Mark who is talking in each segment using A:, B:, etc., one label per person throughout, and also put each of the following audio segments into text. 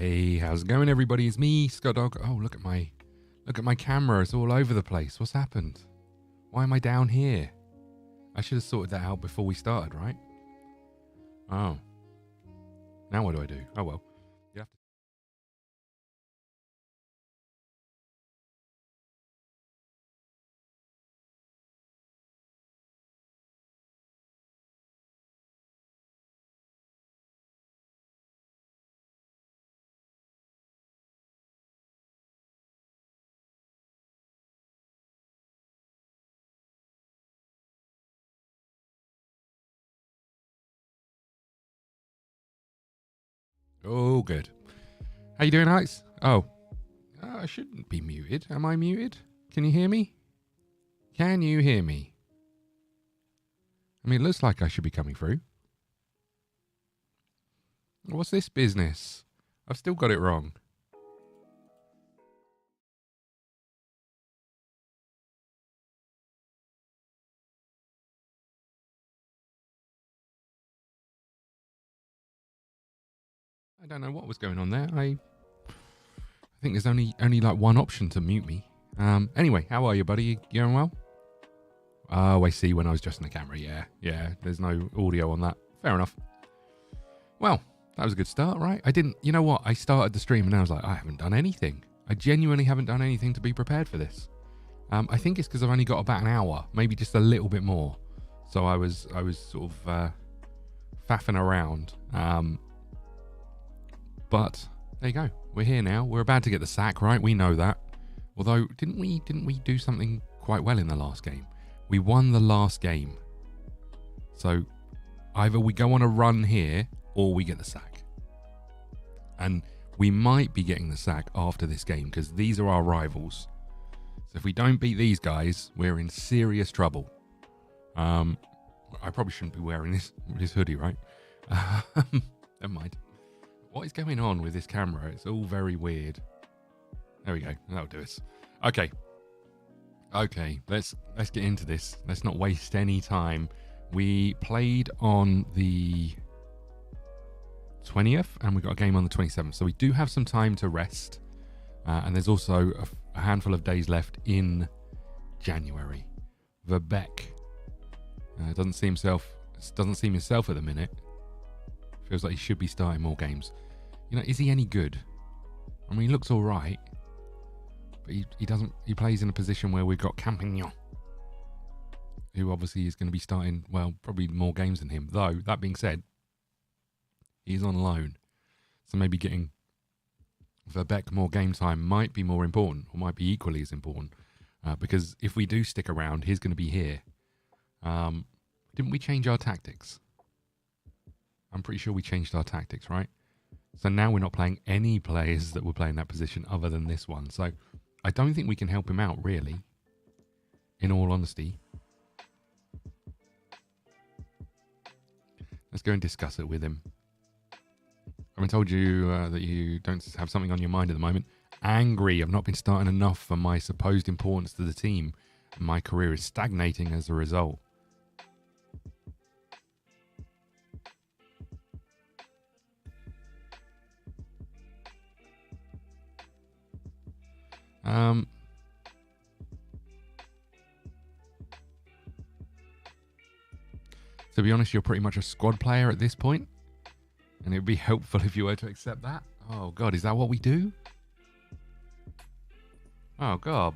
A: Hey, how's it going, everybody? It's me, Scott Dog. Oh, look at my camera. It's all over the place. What's happened? Why am I down here? I should have sorted that out before we started, right? Oh. Now what do I do? Oh well. You have to. Oh, good. How you doing, Alex? Oh. I shouldn't be muted. Am I muted? Can you hear me? Can you hear me? I mean, it looks like I should be coming through. What's this business? I've still got it wrong. I don't know what was going on there. I think there's only like one option to mute me. Anyway, how are you, buddy? You going well? Oh, I see. When I was just in the camera. Yeah. There's no audio on that. Fair enough. Well, that was a good start, right? You know what? I started the stream and I was like, I haven't done anything. I genuinely haven't done anything to be prepared for this. I think it's because I've only got about an hour, maybe just a little bit more. So I was sort of faffing around. But there you go. We're here now. We're about to get the sack, right? We know that. Although, didn't we do something quite well in the last game? We won the last game. So either we go on a run here or we get the sack. And we might be getting the sack after this game because these are our rivals. So if we don't beat these guys, we're in serious trouble. I probably shouldn't be wearing this hoodie, right? Never mind. What is going on with this camera? It's all very weird. There we go. That'll do us. Okay, let's get into this. Let's not waste any time. We played on the 20th and we got a game on the 27th. So we do have some time to rest. And there's also a handful of days left in January. Verbeek doesn't see himself at the minute. Feels like he should be starting more games. You know, is he any good? I mean, he looks all right, but he doesn't. He plays in a position where we've got Campignon, who obviously is going to be starting, well, probably more games than him. Though that being said, he's on loan, so maybe getting Verbeek more game time might be more important, or might be equally as important, because if we do stick around, he's going to be here. Didn't we change our tactics? I'm pretty sure we changed our tactics, right? So now we're not playing any players that were playing that position other than this one. So I don't think we can help him out, really, in all honesty. Let's go and discuss it with him. I haven't told you that you don't have something on your mind at the moment. Angry. I've not been starting enough for my supposed importance to the team. My career is stagnating as a result. To be honest, you're pretty much a squad player at this point, and it would be helpful if you were to accept that. Oh God, is that what we do? Oh God.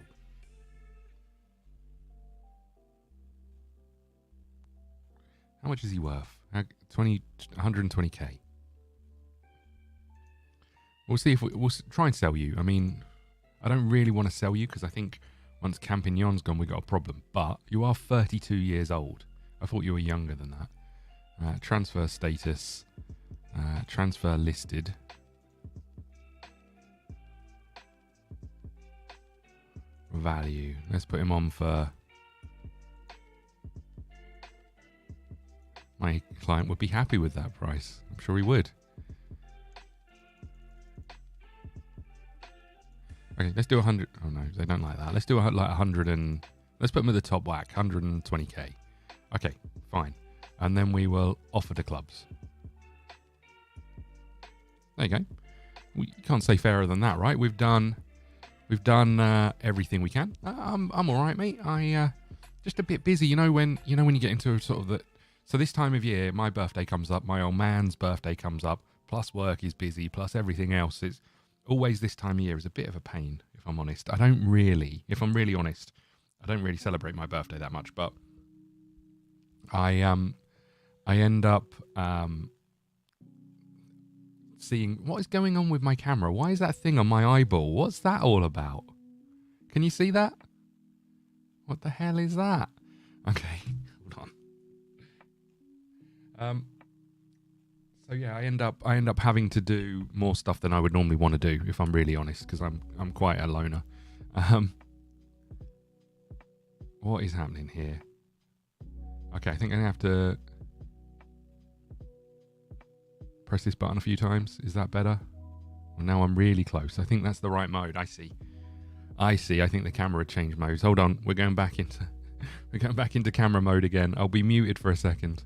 A: How much is he worth? 120k. We'll see if we'll try and sell you. I mean, I don't really want to sell you because I think once Campignon's gone, we got a problem. But you are 32 years old. I thought you were younger than that. Transfer status. Transfer listed. Value. Let's put him on for... My client would be happy with that price. I'm sure he would. Okay, let's do 100. Oh no, they don't like that. Let's do like 100 and... Let's put him at the top whack, 120k. Okay, fine. And then we will offer to clubs. There you go. we can't say fairer than that, right? We've done everything we can. I'm all right, mate. I just a bit busy, when you get into sort of the. So this time of year, my birthday comes up, my old man's birthday comes up, plus work is busy, plus everything else. It's always this time of year is a bit of a pain, if I'm honest. If I'm really honest, I don't really celebrate my birthday that much, but I end up seeing what is going on with my camera. Why is that thing on my eyeball? What's that all about? Can you see that? What the hell is that? Okay, hold on. So yeah, I end up having to do more stuff than I would normally want to do, if I'm really honest, because I'm quite a loner. What is happening here? Okay, I think I'm gonna have to press this button a few times. Is that better? Well, now I'm really close. I think that's the right mode. I see. I think the camera changed modes. Hold on. We're going back into camera mode again. I'll be muted for a second.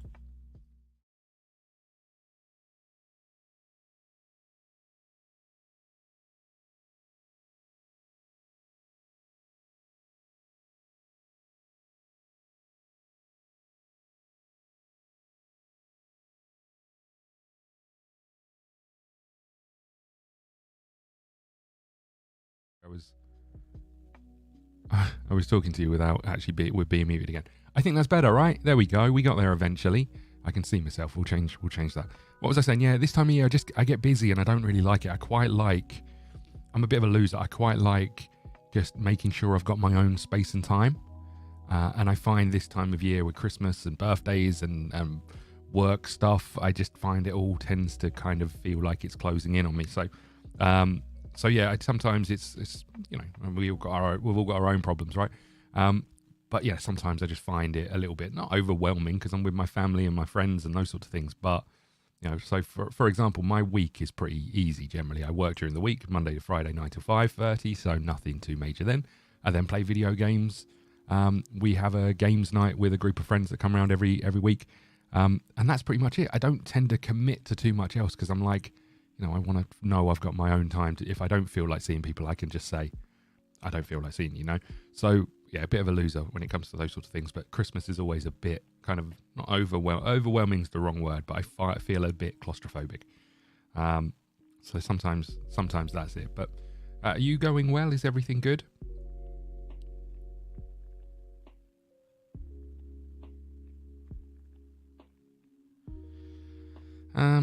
A: I was talking to you without actually being muted again. I think that's better, right? There we go. We got there eventually. I can see myself. We'll change that. What was I saying? Yeah, this time of year I get busy and I don't really like it. I'm a bit of a loser. I quite like just making sure I've got my own space and time. And I find this time of year with Christmas and birthdays and work stuff, I just find it all tends to kind of feel like it's closing in on me. So yeah, sometimes it's we've all got our own problems, right? But yeah, sometimes I just find it a little bit not overwhelming because I'm with my family and my friends and those sorts of things. But so for example, my week is pretty easy generally. I work during the week, Monday to Friday, 9 to 5:30, so nothing too major. Then I then play video games. We have a games night with a group of friends that come around every week, and that's pretty much it. I don't tend to commit to too much else because I'm like, I want to know I've got my own time. If I don't feel like seeing people, I can just say, I don't feel like seeing you, So, yeah, a bit of a loser when it comes to those sorts of things. But Christmas is always a bit kind of, not overwhelming is the wrong word, but I feel a bit claustrophobic. So sometimes that's it. But are you going well? Is everything good?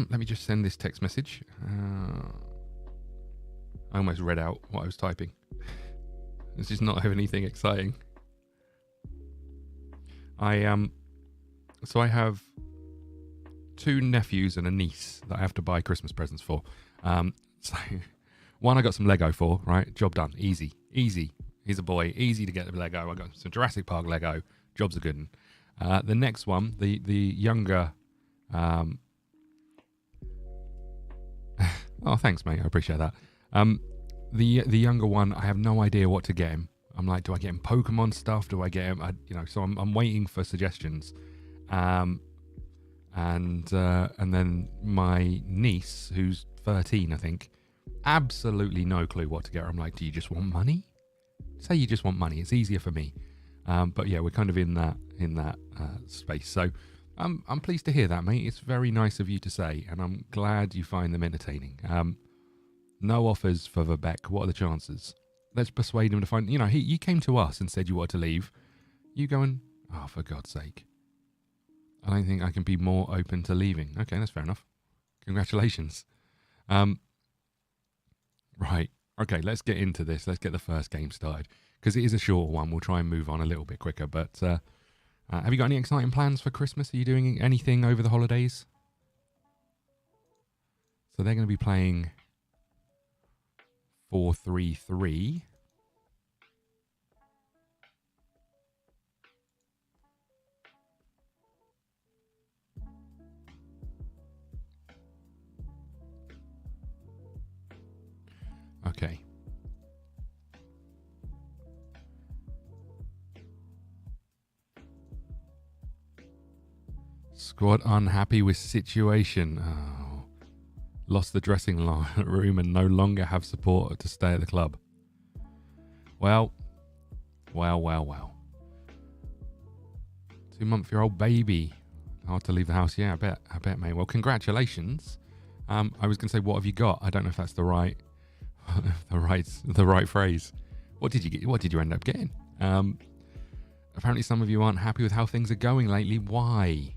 A: Let me just send this text message. I almost read out what I was typing. This is not anything exciting. So I have 2 nephews and a niece that I have to buy Christmas presents for. So one I got some Lego for, right? Job done. Easy. He's a boy. Easy to get the Lego. I got some Jurassic Park Lego. Job's a good one. The next one, the younger... Oh, thanks, mate. I appreciate that. The younger one, I have no idea what to get him. I'm like, do I get him Pokemon stuff? Do I get him? So I'm waiting for suggestions. And then my niece, who's 13, I think, absolutely no clue what to get her. I'm like, do you just want money? Say you just want money. It's easier for me. But yeah, we're kind of in that space. So. I'm pleased to hear that, mate. It's very nice of you to say, and I'm glad you find them entertaining. No offers for Vivek. What are the chances? Let's persuade him to find... you came to us and said you wanted to leave. You going, oh, for God's sake. I don't think I can be more open to leaving. Okay, that's fair enough. Congratulations. Right. Okay, let's get into this. Let's get the first game started. Because it is a short one. We'll try and move on a little bit quicker, but... have you got any exciting plans for Christmas? Are you doing anything over the holidays? So they're going to be playing 4-3-3. Okay. Squad unhappy with situation. Oh, lost the dressing room and no longer have support to stay at the club. Well. 2-month-old baby. Hard to leave the house. Yeah, I bet, mate. Well, congratulations. I was going to say, what have you got? I don't know if that's the right phrase. What did you get? What did you end up getting? Apparently some of you aren't happy with how things are going lately. Why?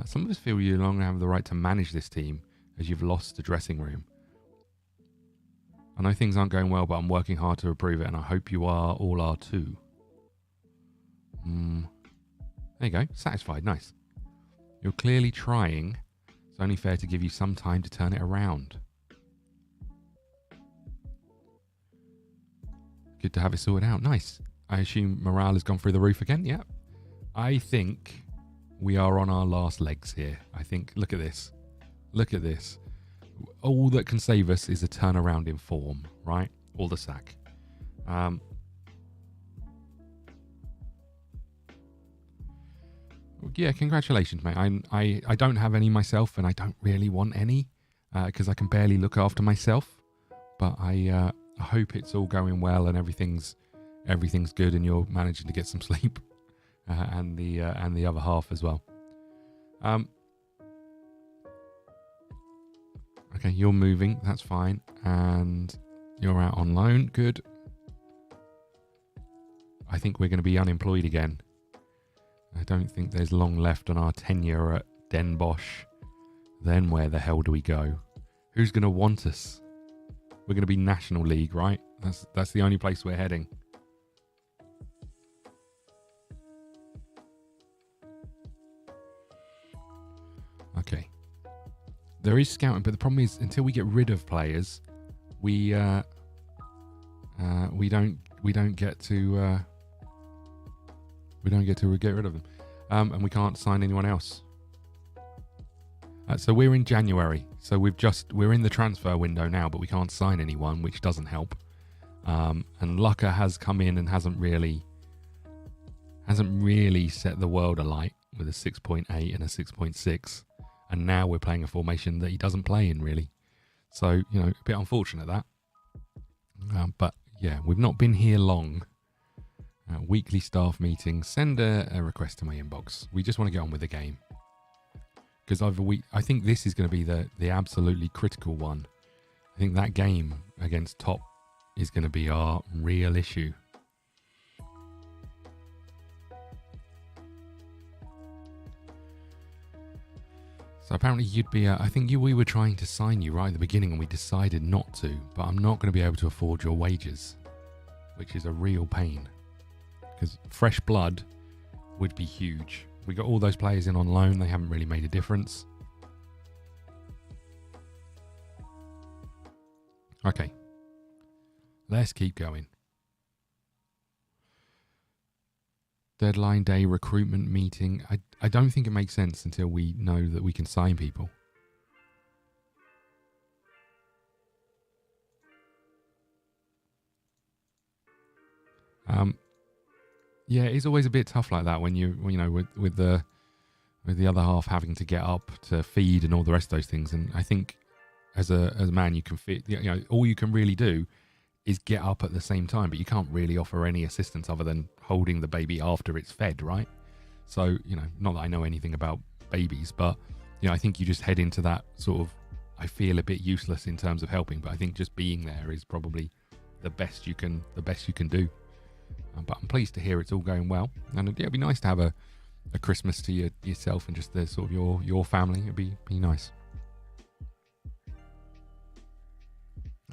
A: Some of us feel you no longer have the right to manage this team as you've lost the dressing room. I know things aren't going well, but I'm working hard to improve it, and I hope you all are too. There you go. Satisfied. Nice. You're clearly trying. It's only fair to give you some time to turn it around. Good to have it sorted out. Nice. I assume morale has gone through the roof again. Yeah. I think we are on our last legs here. I think, look at this. Look at this. All that can save us is a turnaround in form, right? Or the sack. Yeah, congratulations, mate. I don't have any myself, and I don't really want any because I can barely look after myself. But I hope it's all going well and everything's good, and you're managing to get some sleep, and the other half as well. Okay, you're moving. That's fine, and you're out on loan. Good. I think we're going to be unemployed again. I don't think there's long left on our tenure at Den Bosch. Then where the hell do we go? Who's going to want us? We're going to be National League, right? That's the only place we're heading. Okay. There is scouting, but the problem is until we get rid of players, we don't get to get rid of them, and we can't sign anyone else. So we're in January, so we're in the transfer window now, but we can't sign anyone, which doesn't help. And Lucca has come in and hasn't really set the world alight with a 6.8 and a 6.6, and now we're playing a formation that he doesn't play in really. So a bit unfortunate that. But yeah, we've not been here long. Weekly staff meetings. Send a request to my inbox. We just want to get on with the game. Because I think this is going to be the absolutely critical one. I think that game against Top is going to be our real issue. So apparently you'd be, I think we were trying to sign you right at the beginning and we decided not to, but I'm not going to be able to afford your wages, which is a real pain. Because fresh blood would be huge. We got all those players in on loan, they haven't really made a difference. Okay. Let's keep going. Deadline day recruitment meeting. I don't think it makes sense until we know that we can sign people. Yeah, it's always a bit tough like that when with the other half having to get up to feed and all the rest of those things. And I think as a man, you can fit. All you can really do is get up at the same time, but you can't really offer any assistance other than holding the baby after it's fed, right? So, not that I know anything about babies, but, I think you just head into that sort of, I feel a bit useless in terms of helping, but I think just being there is probably the best you can do. But I'm pleased to hear it's all going well. And it'd be nice to have a Christmas to yourself and just the sort of your family. It'd be nice.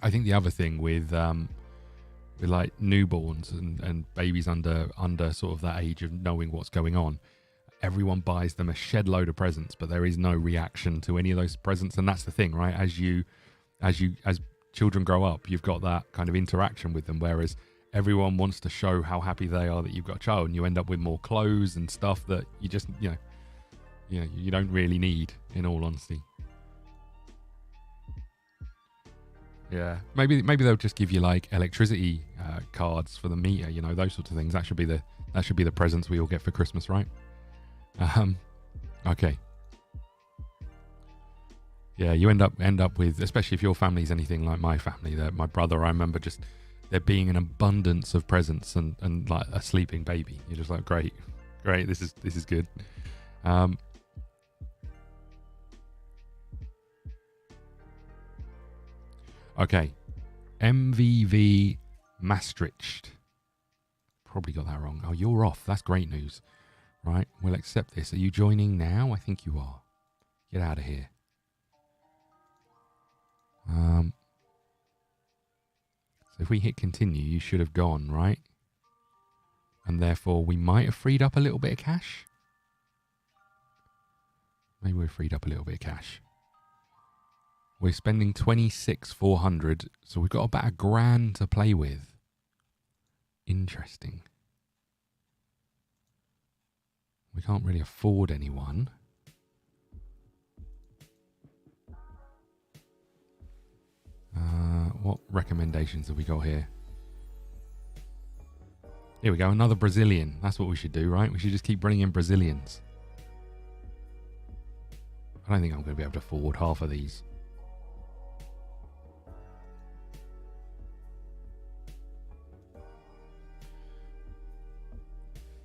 A: I think the other thing with like newborns and babies under sort of that age of knowing what's going on, everyone buys them a shed load of presents, but there is no reaction to any of those presents. And that's the thing, right? As children grow up, you've got that kind of interaction with them, whereas everyone wants to show how happy they are that you've got a child, and you end up with more clothes and stuff that you just you don't really need, in all honesty. Yeah, maybe they'll just give you like electricity cards for the meter, those sorts of things. That should be the presents we all get for Christmas, right? Okay. Yeah, you end up with, especially if your family's anything like my family. That my brother, I remember just there being an abundance of presents and like a sleeping baby. You're just like, great, this is good. Okay, MVV Maastricht. Probably got that wrong. Oh, you're off. That's great news. Right, we'll accept this. Are you joining now? I think you are. Get out of here. So if we hit continue, you should have gone, right? And therefore, we might have freed up a little bit of cash. Maybe we've freed up a little bit of cash. We're spending 26,400, so we've got about £1,000 to play with. Interesting. We can't really afford anyone. What recommendations have we got here? Here we go, another Brazilian. That's what we should do, right? We should just keep bringing in Brazilians. I don't think I'm going to be able to afford half of these.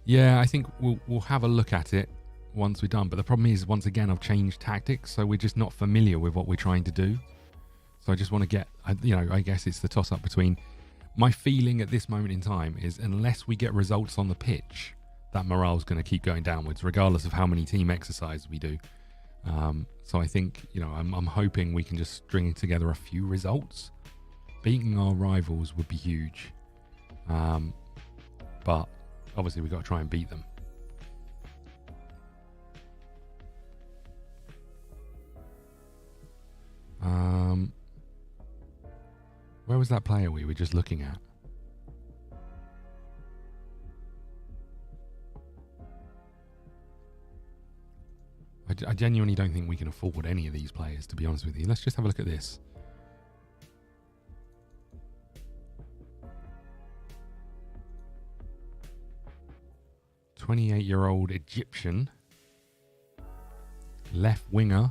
A: Yeah, I think we'll have a look at it once we're done. But the problem is, once again, I've changed tactics, so we're just not familiar with what we're trying to do. So I just want to get, I guess it's the toss-up between... My feeling at this moment in time is unless we get results on the pitch, that morale's going to keep going downwards, regardless of how many team exercises we do. So I think, I'm hoping we can just string together a few results. Beating our rivals would be huge. But obviously we've got to try and beat them. Where was that player we were just looking at? I genuinely don't think we can afford any of these players, to be honest with you. Let's just have a look at this. "28-year-old Egyptian left winger.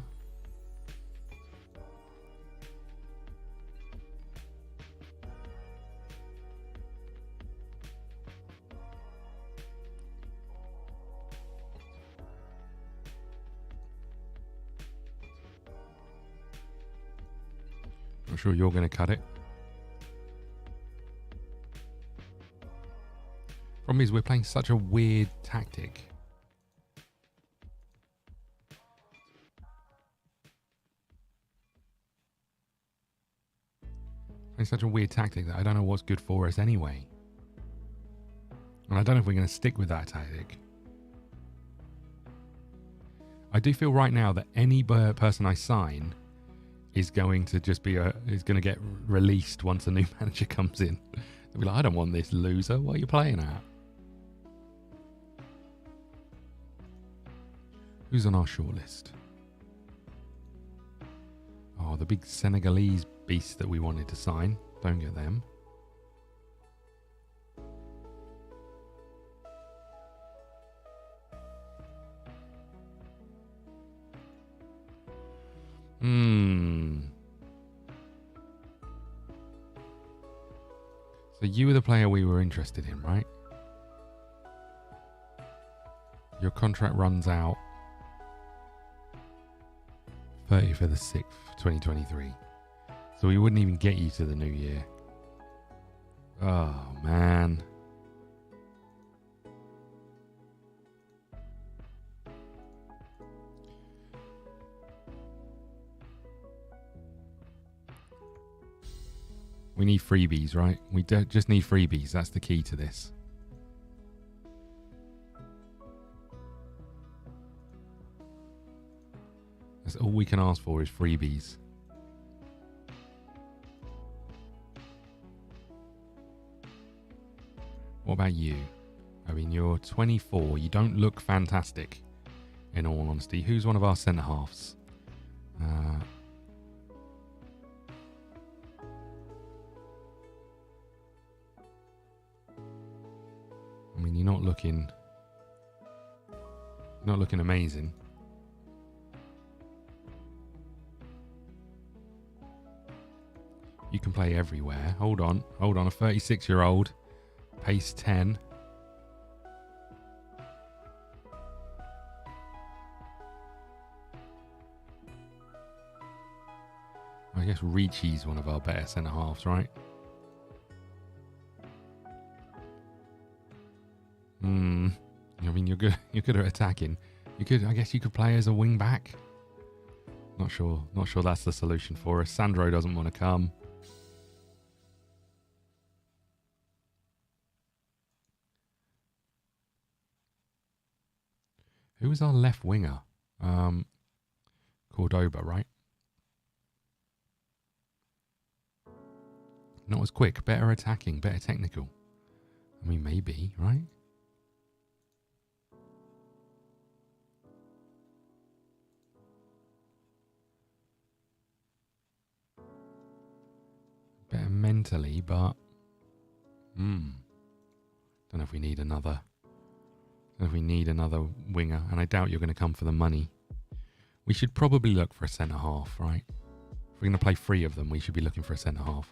A: I'm sure you're going to cut it. Problem is, we're playing such a weird tactic. It's such a weird tactic that I don't know what's good for us anyway. And I don't know if we're going to stick with that tactic. I do feel right now that any person I sign is going to just be is going to get released once a new manager comes in. They'll be like, I don't want this loser. What are you playing at? Who's on our shortlist? Oh, the big Senegalese beast that we wanted to sign. Don't get them. So you were the player we were interested in, right? Your contract runs out 30th of the 6th, 2023. So we wouldn't even get you to the new year. Oh, man. We need freebies, right? We just need freebies. That's the key to this. That's all we can ask for is freebies. What about you? I mean, you're 24. You don't look fantastic, in all honesty. Who's one of our centre-halves? I mean, you're not looking amazing. play everywhere. Hold on. A 36-year-old. Pace 10. I guess Ricci's one of our better centre-halves, right? I mean, you're good at attacking. I guess you could play as a wing-back. Not sure that's the solution for us. Sandro doesn't want to come. Who was our left winger? Cordoba, right? Not as quick, better attacking, better technical. I mean, maybe, right? Better mentally, but don't know if we need another. Winger, and I doubt you're going to come for the money. We should probably look for a centre half, right? If we're going to play 3 of them, we should be looking for a centre half.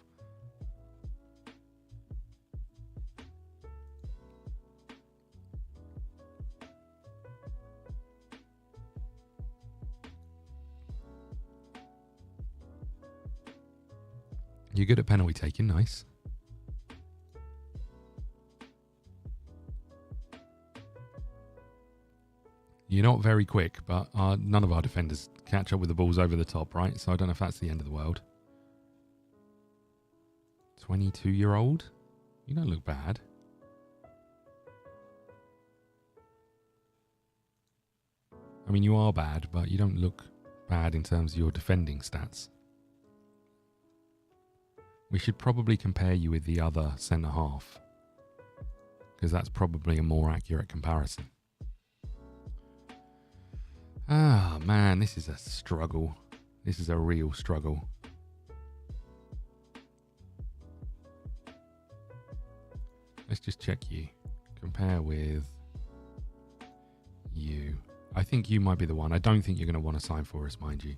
A: You're good at penalty taking, nice. You're not very quick, but none of our defenders catch up with the balls over the top, right? So I don't know if that's the end of the world. 22-year-old? You don't look bad. I mean, you are bad, but you don't look bad in terms of your defending stats. We should probably compare you with the other centre-half, because that's probably a more accurate comparison. Ah, man, this is a struggle. This is a real struggle. Let's just check you. Compare with you. I think you might be the one. I don't think you're going to want to sign for us, mind you.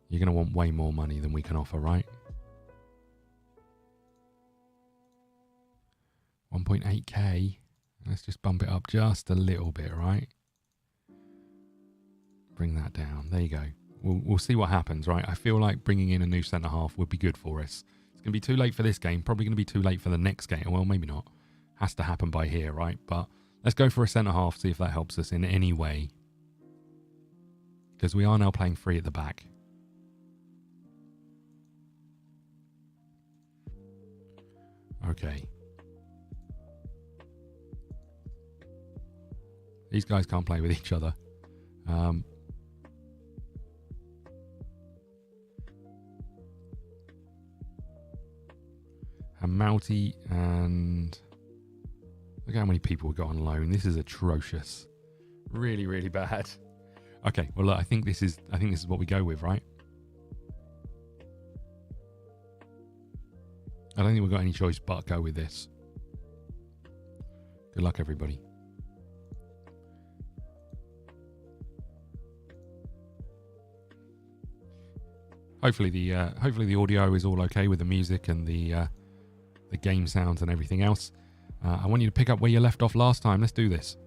A: You're going to want way more money than we can offer, right? 1.8k. Let's just bump it up just a little bit, right? Bring that down. There you go. We'll see what happens, right? I feel like bringing in a new centre-half would be good for us. It's going to be too late for this game. Probably going to be too late for the next game. Well, maybe not. Has to happen by here, right? But let's go for a centre-half, see if that helps us in any way. Because we are now playing 3 at the back. Okay. These guys can't play with each other. Hamouti and look how many people we got on loan. This is atrocious. Really, really bad. Okay, well look, I think this is what we go with, right? I don't think we've got any choice but go with this. Good luck, everybody. Hopefully the audio is all okay with the music and the game sounds and everything else. I want you to pick up where you left off last time. Let's do this.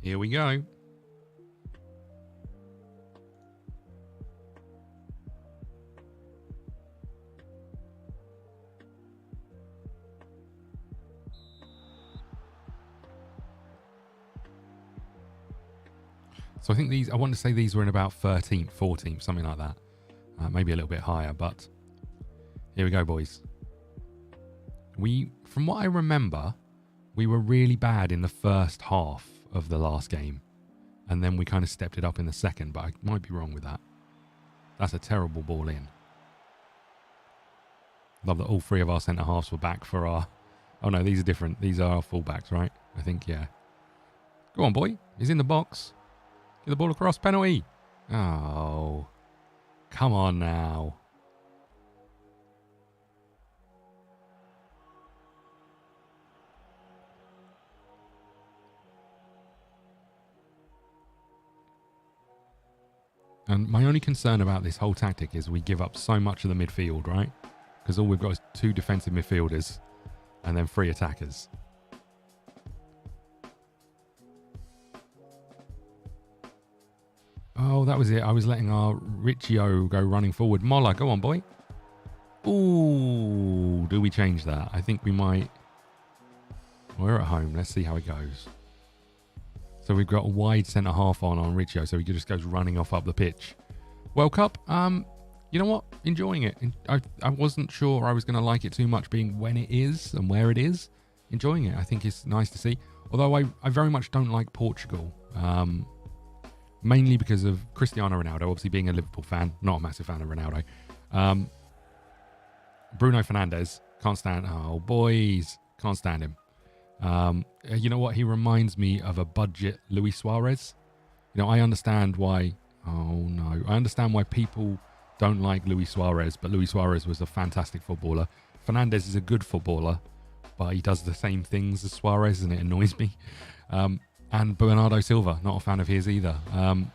A: Here we go. So I think I want to say these were in about 13th, 14th, something like that. Maybe a little bit higher, but here we go, boys. From what I remember, we were really bad in the first half of the last game. And then we kind of stepped it up in the second, but I might be wrong with that. That's a terrible ball in. Love that all 3 of our centre-halves were back for our... Oh no, these are different. These are our full-backs, right? I think, yeah. Go on, boy. He's in the box. Get the ball across. Penalty. Oh. Come on now. And my only concern about this whole tactic is we give up so much of the midfield, right? Because all we've got is 2 defensive midfielders and then 3 attackers. Oh, that was it. I was letting our Riccio go running forward. Mola, go on, boy. Ooh, do we change that? I think we might. We're at home. Let's see how it goes. So we've got a wide centre half on Riccio, so he just goes running off up the pitch. World Cup, you know what? Enjoying it. I wasn't sure I was going to like it too much being when it is and where it is. Enjoying it. I think it's nice to see. Although I very much don't like Portugal. Mainly because of Cristiano Ronaldo, obviously being a Liverpool fan, not a massive fan of Ronaldo. Bruno Fernandes, can't stand. Oh, boys, can't stand him. You know what? He reminds me of a budget Luis Suarez. You know, I understand why. Oh no, I understand why people don't like Luis Suarez, but Luis Suarez was a fantastic footballer. Fernandes is a good footballer, but he does the same things as Suarez, and it annoys me. And Bernardo Silva, not a fan of his either. You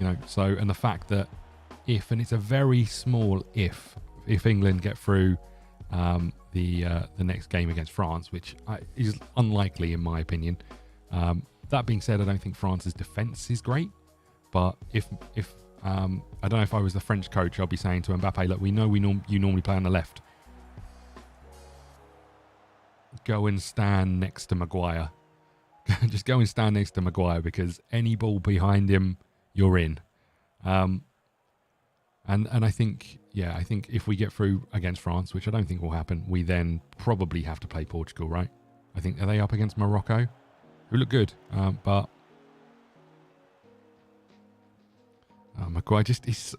A: know, so, and the fact that if, and it's a very small if England get through the next game against France, which is unlikely in my opinion. That being said, I don't think France's defence is great, but if I don't know, if I was the French coach, I'd be saying to Mbappe, look, we know you normally play on the left. Go and stand next to Maguire. Just go and stand next to Maguire, because any ball behind him, you're in. And I think, yeah, I think if we get through against France, which I don't think will happen, we then probably have to play Portugal, right? I think, are they up against Morocco? Who look good, but Maguire just is.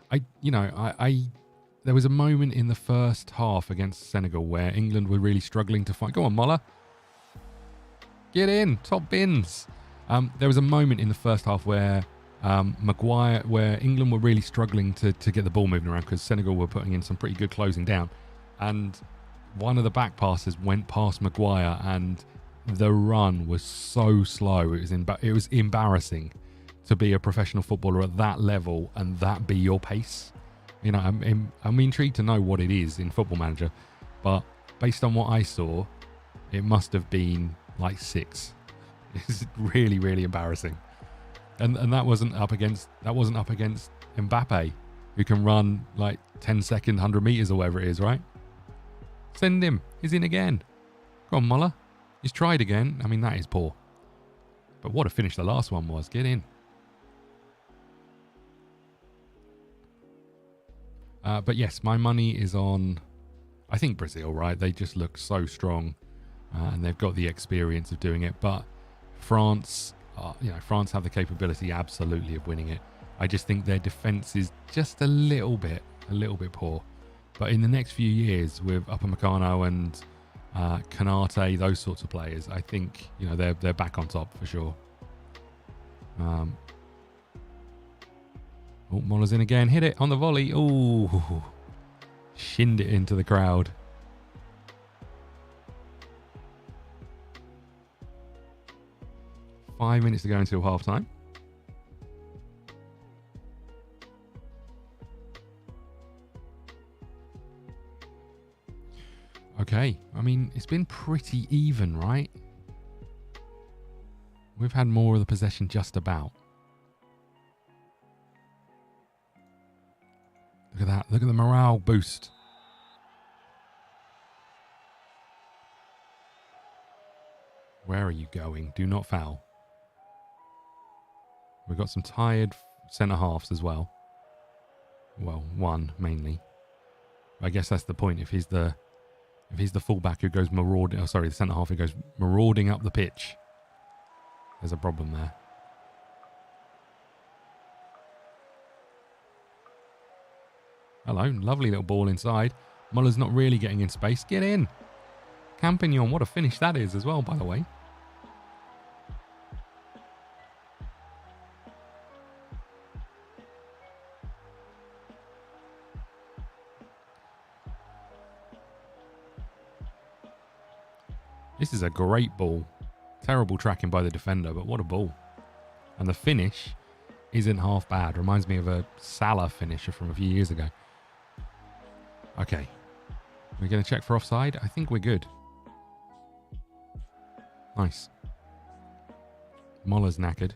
A: There was a moment in the first half against Senegal where England were really struggling to fight. Go on, Mola. Get in, top bins. There was a moment in the first half where where England were really struggling to get the ball moving around, because Senegal were putting in some pretty good closing down. And one of the back passes went past Maguire, and the run was so slow. It was embarrassing to be a professional footballer at that level and that be your pace. You know, I'm intrigued to know what it is in Football Manager, but based on what I saw, it must have been like 6. It's really, really embarrassing. And that wasn't up against Mbappe, who can run like 10-second 100 meters or whatever it is, right? Send him. He's in again. Go on, Muller. He's tried again. I mean, that is poor. But what a finish the last one was. Get in. But yes, my money is on, I think, Brazil, right? They just look so strong, and they've got the experience of doing it. But France, France have the capability absolutely of winning it. I just think their defense is just a little bit poor. But in the next few years, with Upamecano and Kanate, those sorts of players, I think they're back on top for sure. Moller's in again. Hit it on the volley. Ooh, shinned it into the crowd. Five minutes to go until half time. Okay, I mean, it's been pretty even, right? We've had more of the possession just about. Look at that. Look at the morale boost. Where are you going? Do not foul. We've got some tired centre halves as well. Well, one mainly. I guess that's the point. If he's the fullback who goes marauding, the centre half who goes marauding up the pitch, there's a problem there. Hello, lovely little ball inside. Muller's not really getting in space. Get in. Campignon, what a finish that is as well, by the way. This is a great ball. Terrible tracking by the defender, but what a ball. And the finish isn't half bad. Reminds me of a Salah finisher from a few years ago. Okay. We're going to check for offside. I think we're good. Nice. Moller's knackered.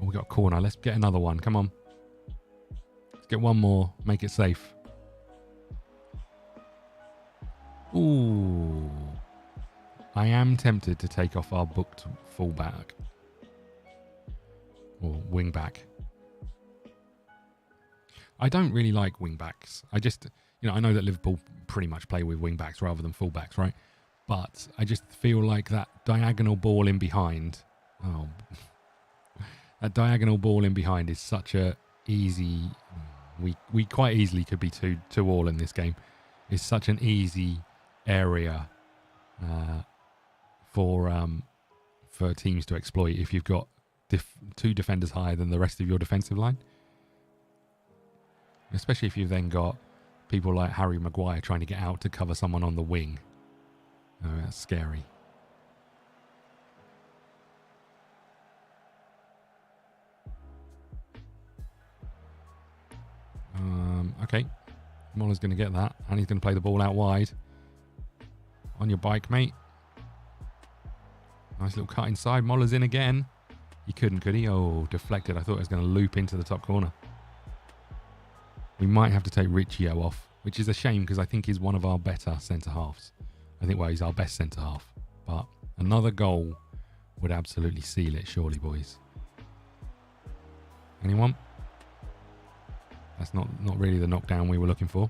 A: Oh, we got a corner. Let's get another one. Come on. Let's get one more. Make it safe. Ooh. I am tempted to take off our booked fullback. Or wing back. I don't really like wing backs. I just, I know that Liverpool pretty much play with wing backs rather than fullbacks, right? But I just feel like that diagonal ball in behind. Oh, that diagonal ball in behind is such a easy. We quite easily could be 2-2 in this game. It's such an easy area for teams to exploit if you've got two defenders higher than the rest of your defensive line. Especially if you've then got people like Harry Maguire trying to get out to cover someone on the wing. Oh, that's scary. Okay. Muller's going to get that. And he's going to play the ball out wide. On your bike, mate. Nice little cut inside. Muller's in again. He couldn't, could he? Oh, deflected. I thought it was going to loop into the top corner. We might have to take Riccio off, which is a shame because I think he's one of our better centre-halves. I think, he's our best centre-half. But another goal would absolutely seal it, surely, boys. Anyone? That's not really the knockdown we were looking for.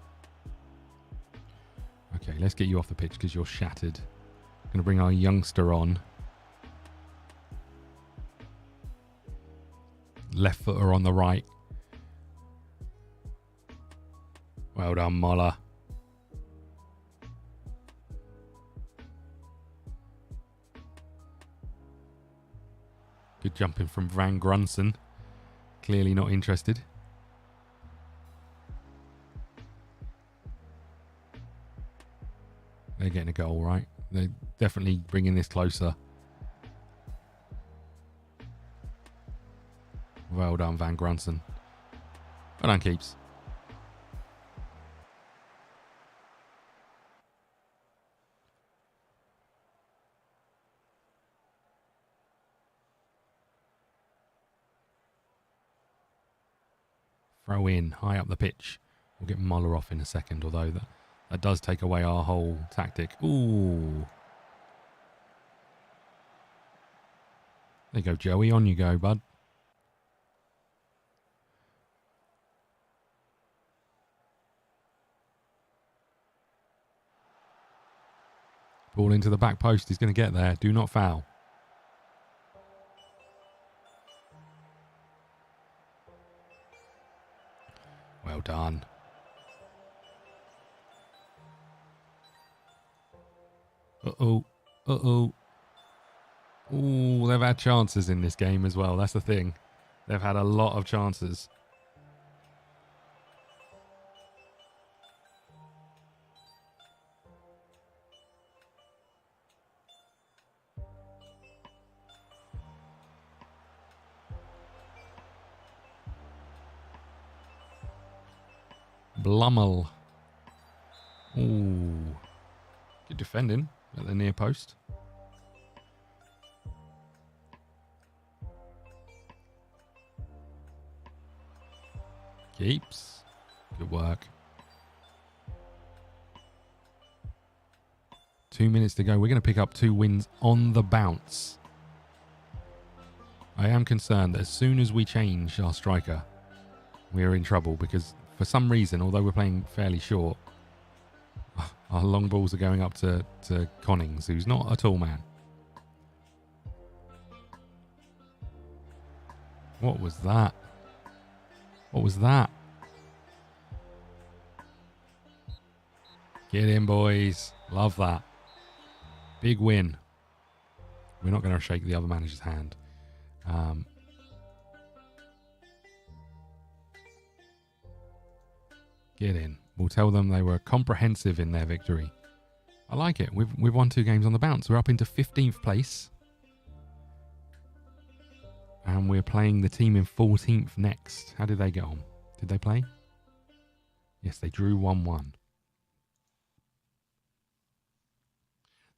A: Okay, let's get you off the pitch because you're shattered. Going to bring our youngster on. Left footer on the right. Well done, Moller. Good jumping from Van Grunson. Clearly not interested. They're getting a goal, right? They're definitely bringing this closer. Well done, Van Grunson. Well done, Keeps. Throw in, high up the pitch. We'll get Muller off in a second, although that does take away our whole tactic. Ooh. There you go, Joey. On you go, bud. Ball into the back post. He's going to get there. Do not foul. Well done. Uh-oh. Uh-oh. Ooh, they've had chances in this game as well. That's the thing. They've had a lot of chances. Blummel. Ooh. Good defending at the near post. Keeps. Good work. 2 minutes to go. We're going to pick up 2 wins on the bounce. I am concerned that as soon as we change our striker, we are in trouble because for some reason, although we're playing fairly short, our long balls are going up to Connings, who's not a tall man. What was that? What was that? Get in, boys. Love that. Big win. We're not going to shake the other manager's hand. Get in. We'll tell them they were comprehensive in their victory. I like it. We've won 2 games on the bounce. We're up into 15th place. And we're playing the team in 14th next. How did they get on? Did they play? Yes, they drew 1-1.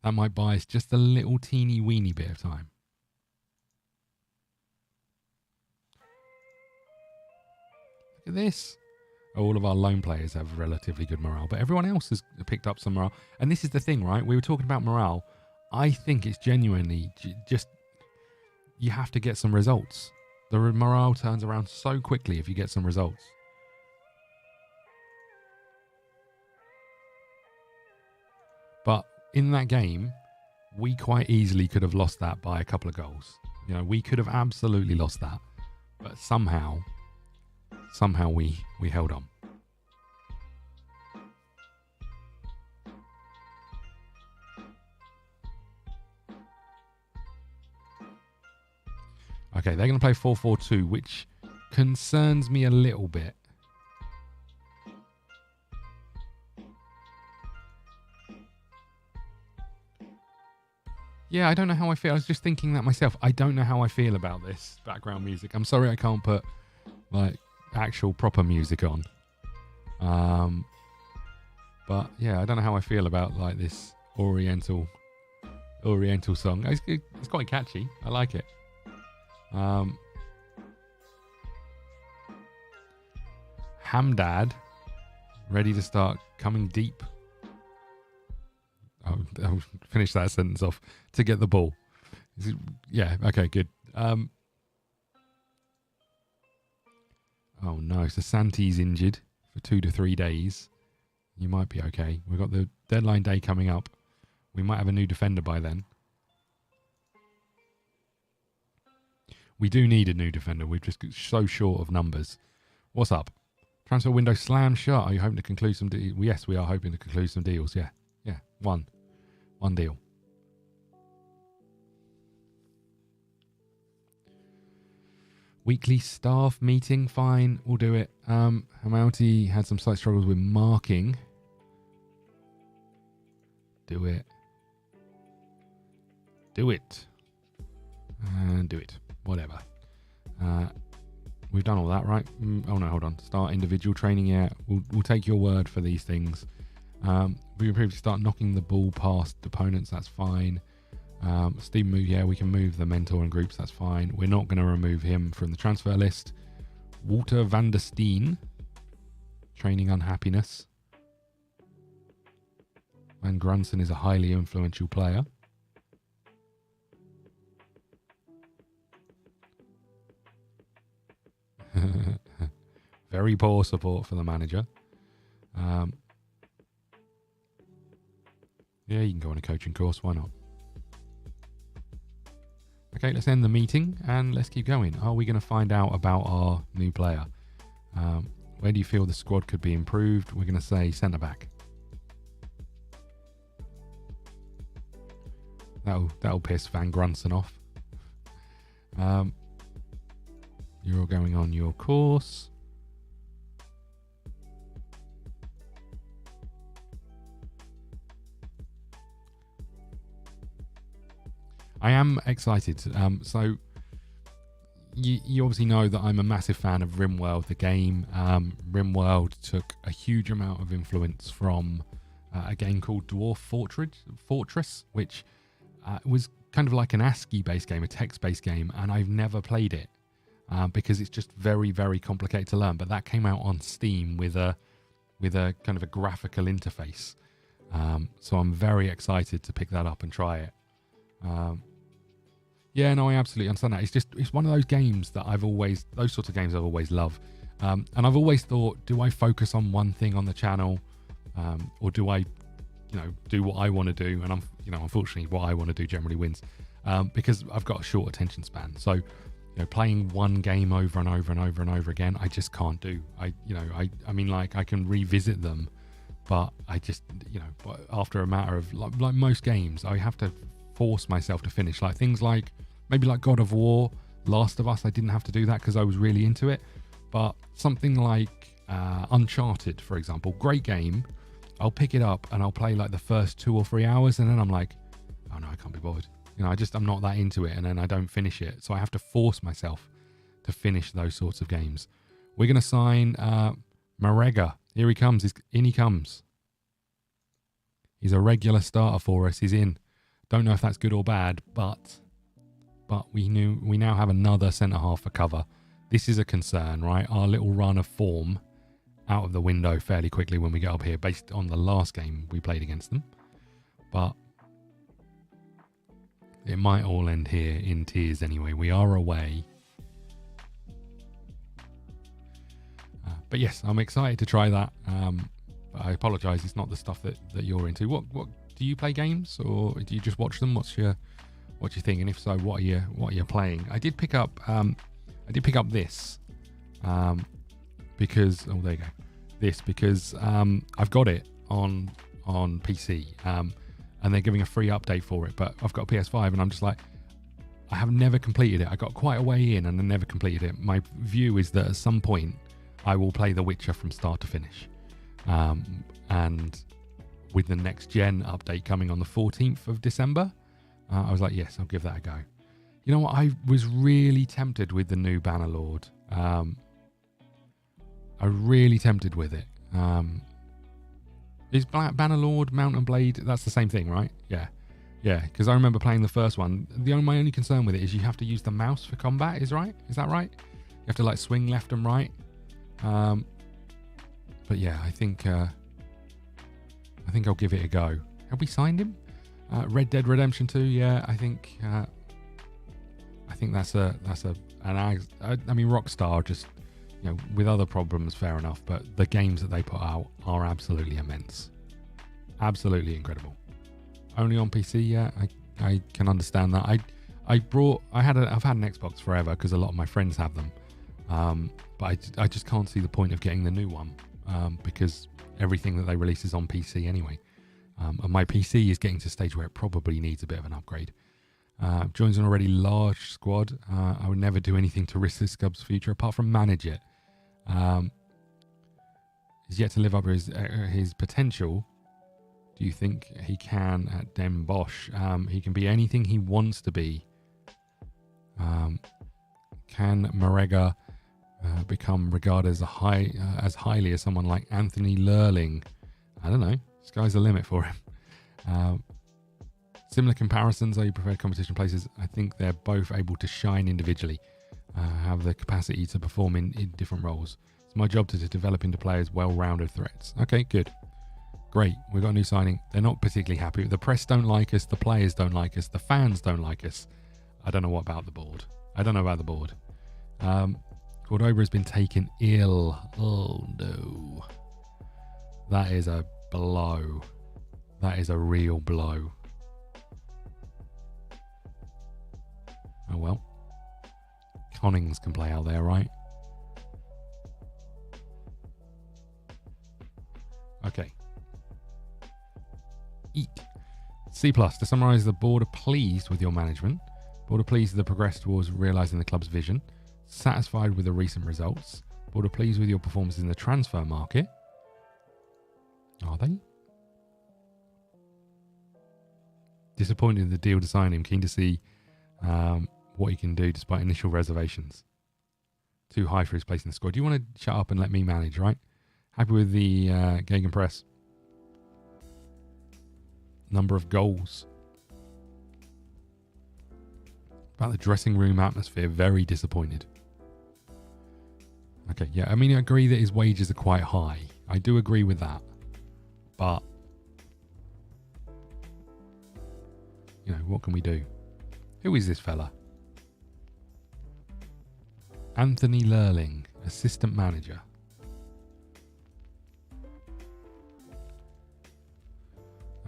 A: That might buy us just a little teeny weeny bit of time. Look at this. All of our lone players have relatively good morale, but everyone else has picked up some morale. And this is the thing, right? We were talking about morale. I think it's genuinely just, you have to get some results. The morale turns around so quickly if you get some results. But in that game, we quite easily could have lost that by a couple of goals. You know, we could have absolutely lost that. But somehow we held on. Okay, they're going to play 4-4-2, which concerns me a little bit. Yeah, I don't know how I feel. I was just thinking that myself. I don't know how I feel about this background music. I'm sorry I can't put like actual proper music on. But yeah, I don't know how I feel about like this Oriental song. It's quite catchy. I like it. Hamdad, ready to start coming deep. I'll finish that sentence off to get the ball. Yeah, okay, good. Oh no, so Santi's injured for 2 to 3 days. You might be okay. We've got the deadline day coming up. We might have a new defender by then. We do need a new defender. We're just so short of numbers. What's up? Transfer window slammed shut. Are you hoping to conclude some deals? Yes, we are hoping to conclude some deals. Yeah. One deal. Weekly staff meeting. Fine. We'll do it. Hamauti had some slight struggles with marking. Do it. Do it. And do it. Whatever. We've done all that, right? Oh no, hold on. Start individual training. Yeah, we'll take your word for these things. We can previously start knocking the ball past opponents. That's fine. Steve move. Yeah, we can move the mentor and groups. That's fine. We're not going to remove him from the transfer list. Walter van der Steen. Training unhappiness. Van Grunson is a highly influential player. Very poor support for the manager. Yeah, you can go on a coaching course. Why not? Okay, let's end the meeting and let's keep going. Are we going to find out about our new player? Where do you feel the squad could be improved? We're going to say centre back. That'll piss Van Grunson off. You're all going on your course. I am excited. So you obviously know that I'm a massive fan of RimWorld, the game. RimWorld took a huge amount of influence from a game called Dwarf Fortress, which was kind of like an ASCII-based game, a text-based game, and I've never played it because it's just very, very complicated to learn. But that came out on Steam with a kind of a graphical interface. So I'm very excited to pick that up and try it. Yeah, no, I absolutely understand that. It's one of those games that those sorts of games I've always loved. And I've always thought, do I focus on one thing on the channel? Or do I, do what I want to do? And unfortunately what I want to do generally wins. Because I've got a short attention span. So, playing one game over and over and over and over again, I just can't do. I can revisit them, but I just, after a matter of like most games, I have to force myself to finish. Like things like maybe like God of War, Last of Us, I didn't have to do that because I was really into it. But something like Uncharted, for example, great game. I'll pick it up and I'll play like the first 2 or 3 hours, and then I'm like, oh no, I can't be bothered. I'm not that into it, and then I don't finish it. So I have to force myself to finish those sorts of games. We're going to sign Marega. Here he comes. In he comes. He's a regular starter for us. He's in. Don't know if that's good or bad, but we now have another centre half for cover. This is a concern, right? Our little run of form out of the window fairly quickly when we get up here, based on the last game we played against them. But it might all end here in tears anyway. We are away. But yes, I'm excited to try that. But I apologise, it's not the stuff that you're into. What do you play games, or do you just watch them? What do you think? And if so, what are you playing? I did pick up this because there you go. This because I've got it on PC. And they're giving a free update for it, but I've got a PS5 and I'm just like, I have never completed it. I got quite a way in and I never completed it. My view is that at some point I will play The Witcher from start to finish. And with the next gen update coming on the 14th of December, I was like, yes, I'll give that a go. You know what? I was really tempted with the new Bannerlord. I really tempted with it. Is Bannerlord, Mount and Blade, that's the same thing, right? Yeah, because I remember playing the first one. My only concern with it is you have to use the mouse for combat, is that right? You have to like swing left and right. But yeah, I think I'll give it a go. Have we signed him? Red Dead Redemption 2, yeah, I think that's Rockstar just, with other problems, fair enough, but the games that they put out are absolutely immense. Absolutely incredible. Only on PC, yeah, I can understand that. I've had an Xbox forever because a lot of my friends have them. But I just can't see the point of getting the new one because everything that they release is on PC anyway. And my PC is getting to a stage where it probably needs a bit of an upgrade. Joins an already large squad. I would never do anything to risk this scub's future apart from manage it. He's yet to live up to his potential. Do you think he can at Den Bosch? He can be anything he wants to be. Can Marega become regarded as as highly as someone like Anthony Lurling? I don't know. Sky's the limit for him. Similar comparisons, are you preferred competition places? I think they're both able to shine individually, have the capacity to perform in different roles. It's my job to develop into players well-rounded threats. Okay, good. Great. We've got a new signing. They're not particularly happy. The press don't like us. The players don't like us. The fans don't like us. I don't know about the board. Cordoba has been taken ill. Oh, no. That is a blow. That is a real blow. Oh, well. Connings can play out there, right? Okay. Eat. C+. To summarise, the board are pleased with your management. Board are pleased with the progress towards realising the club's vision. Satisfied with the recent results. Board are pleased with your performance in the transfer market. Are they? Disappointed in the deal to sign him. Keen to see what he can do despite initial reservations. Too high for his place in the squad. You want to shut up and let me manage, right? Happy with the Gegenpress. Number of goals. About the dressing room atmosphere, very disappointed. Okay, yeah, I mean, I agree that his wages are quite high. I do agree with that. But, what can we do? Who is this fella? Anthony Lurling, assistant manager.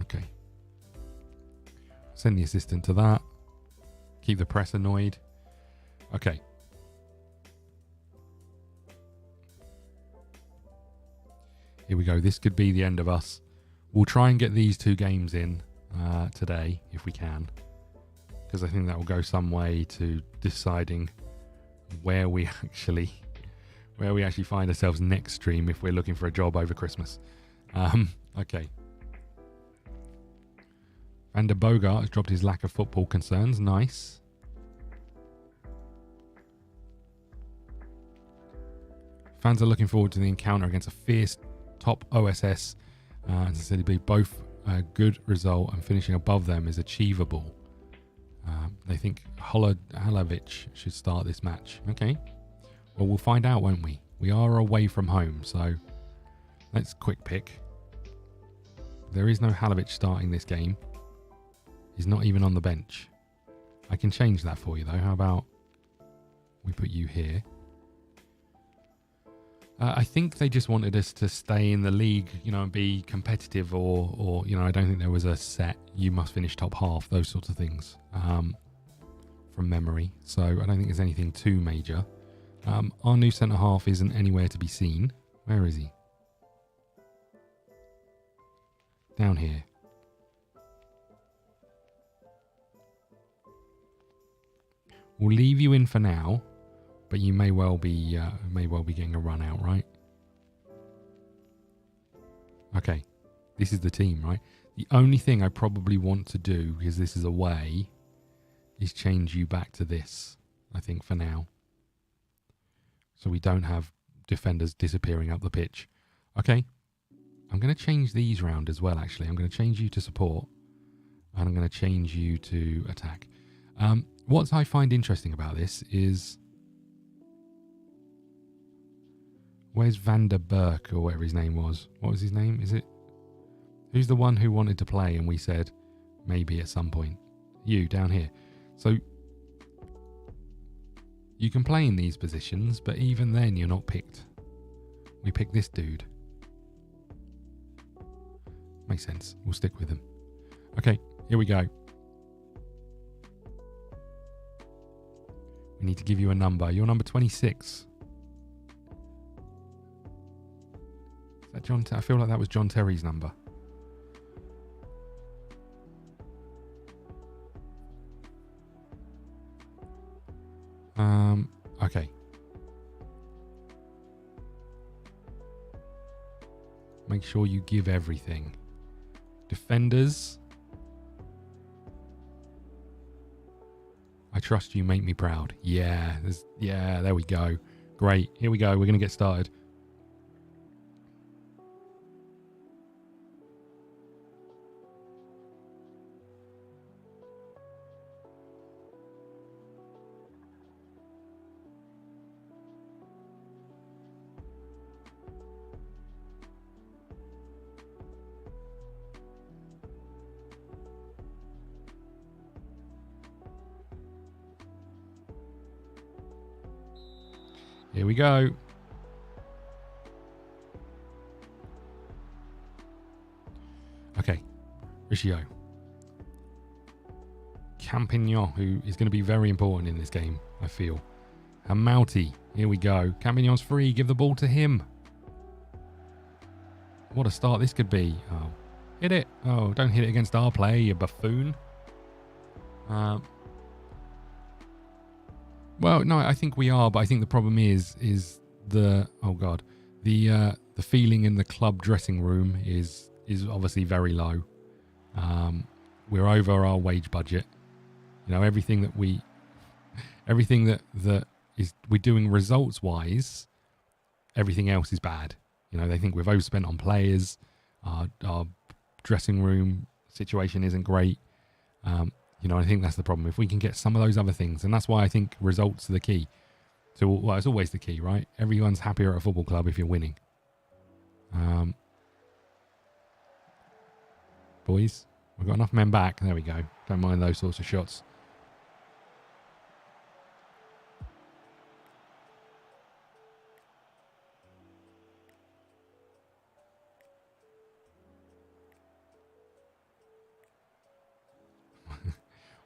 A: Okay. Send the assistant to that. Keep the press annoyed. Okay. Here we go. This could be the end of us. We'll try and get these 2 games in today, if we can. Because I think that will go some way to deciding where we actually find ourselves next stream if we're looking for a job over Christmas. Okay. Van der Bogart has dropped his lack of football concerns. Nice. Fans are looking forward to the encounter against a fierce top OSS. As I said, it'd be both a good result and finishing above them is achievable. They think Halovic should start this match. Okay. Well, we'll find out, won't we? We are away from home, so let's quick pick. There is no Halovic starting this game. He's not even on the bench. I can change that for you, though. How about we put you here? I think they just wanted us to stay in the league, and be competitive, or I don't think there was a set, you must finish top half, those sorts of things, from memory. So I don't think there's anything too major. Our new centre half isn't anywhere to be seen. Where is he? Down here. We'll leave you in for now. But you may well be getting a run out, right? Okay, this is the team, right? The only thing I probably want to do, because this is away, is change you back to this, I think, for now. So we don't have defenders disappearing up the pitch. Okay, I'm going to change these round as well, actually. I'm going to change you to support, and I'm going to change you to attack. What I find interesting about this is... Where's Van der Berk, or whatever his name was? What was his name? Is it? Who's the one who wanted to play and we said maybe at some point? You, down here. So you can play in these positions, but even then you're not picked. We picked this dude. Makes sense. We'll stick with him. Okay, here we go. We need to give you a number. You're number 26. That John? I feel like that was John Terry's number. Okay. Make sure you give everything. Defenders. I trust you. Make me proud. Yeah. There we go. Great. Here we go. We're going to get started. Here we go. Okay. Riccio. Campignon, who is going to be very important in this game, I feel. Hamauti. Here we go. Campignon's free. Give the ball to him. What a start this could be. Oh. Hit it. Oh, don't hit it against our player, you buffoon. Well, no, I think we are, but I think the problem is the the feeling in the club dressing room is obviously very low. We're over our wage budget. Everything that we're doing results wise, everything else is bad. They think we've overspent on players. Our dressing room situation isn't great. I think that's the problem. If we can get some of those other things, and that's why I think results are the key. So, it's always the key, right? Everyone's happier at a football club if you're winning. Boys, we've got enough men back. There we go. Don't mind those sorts of shots.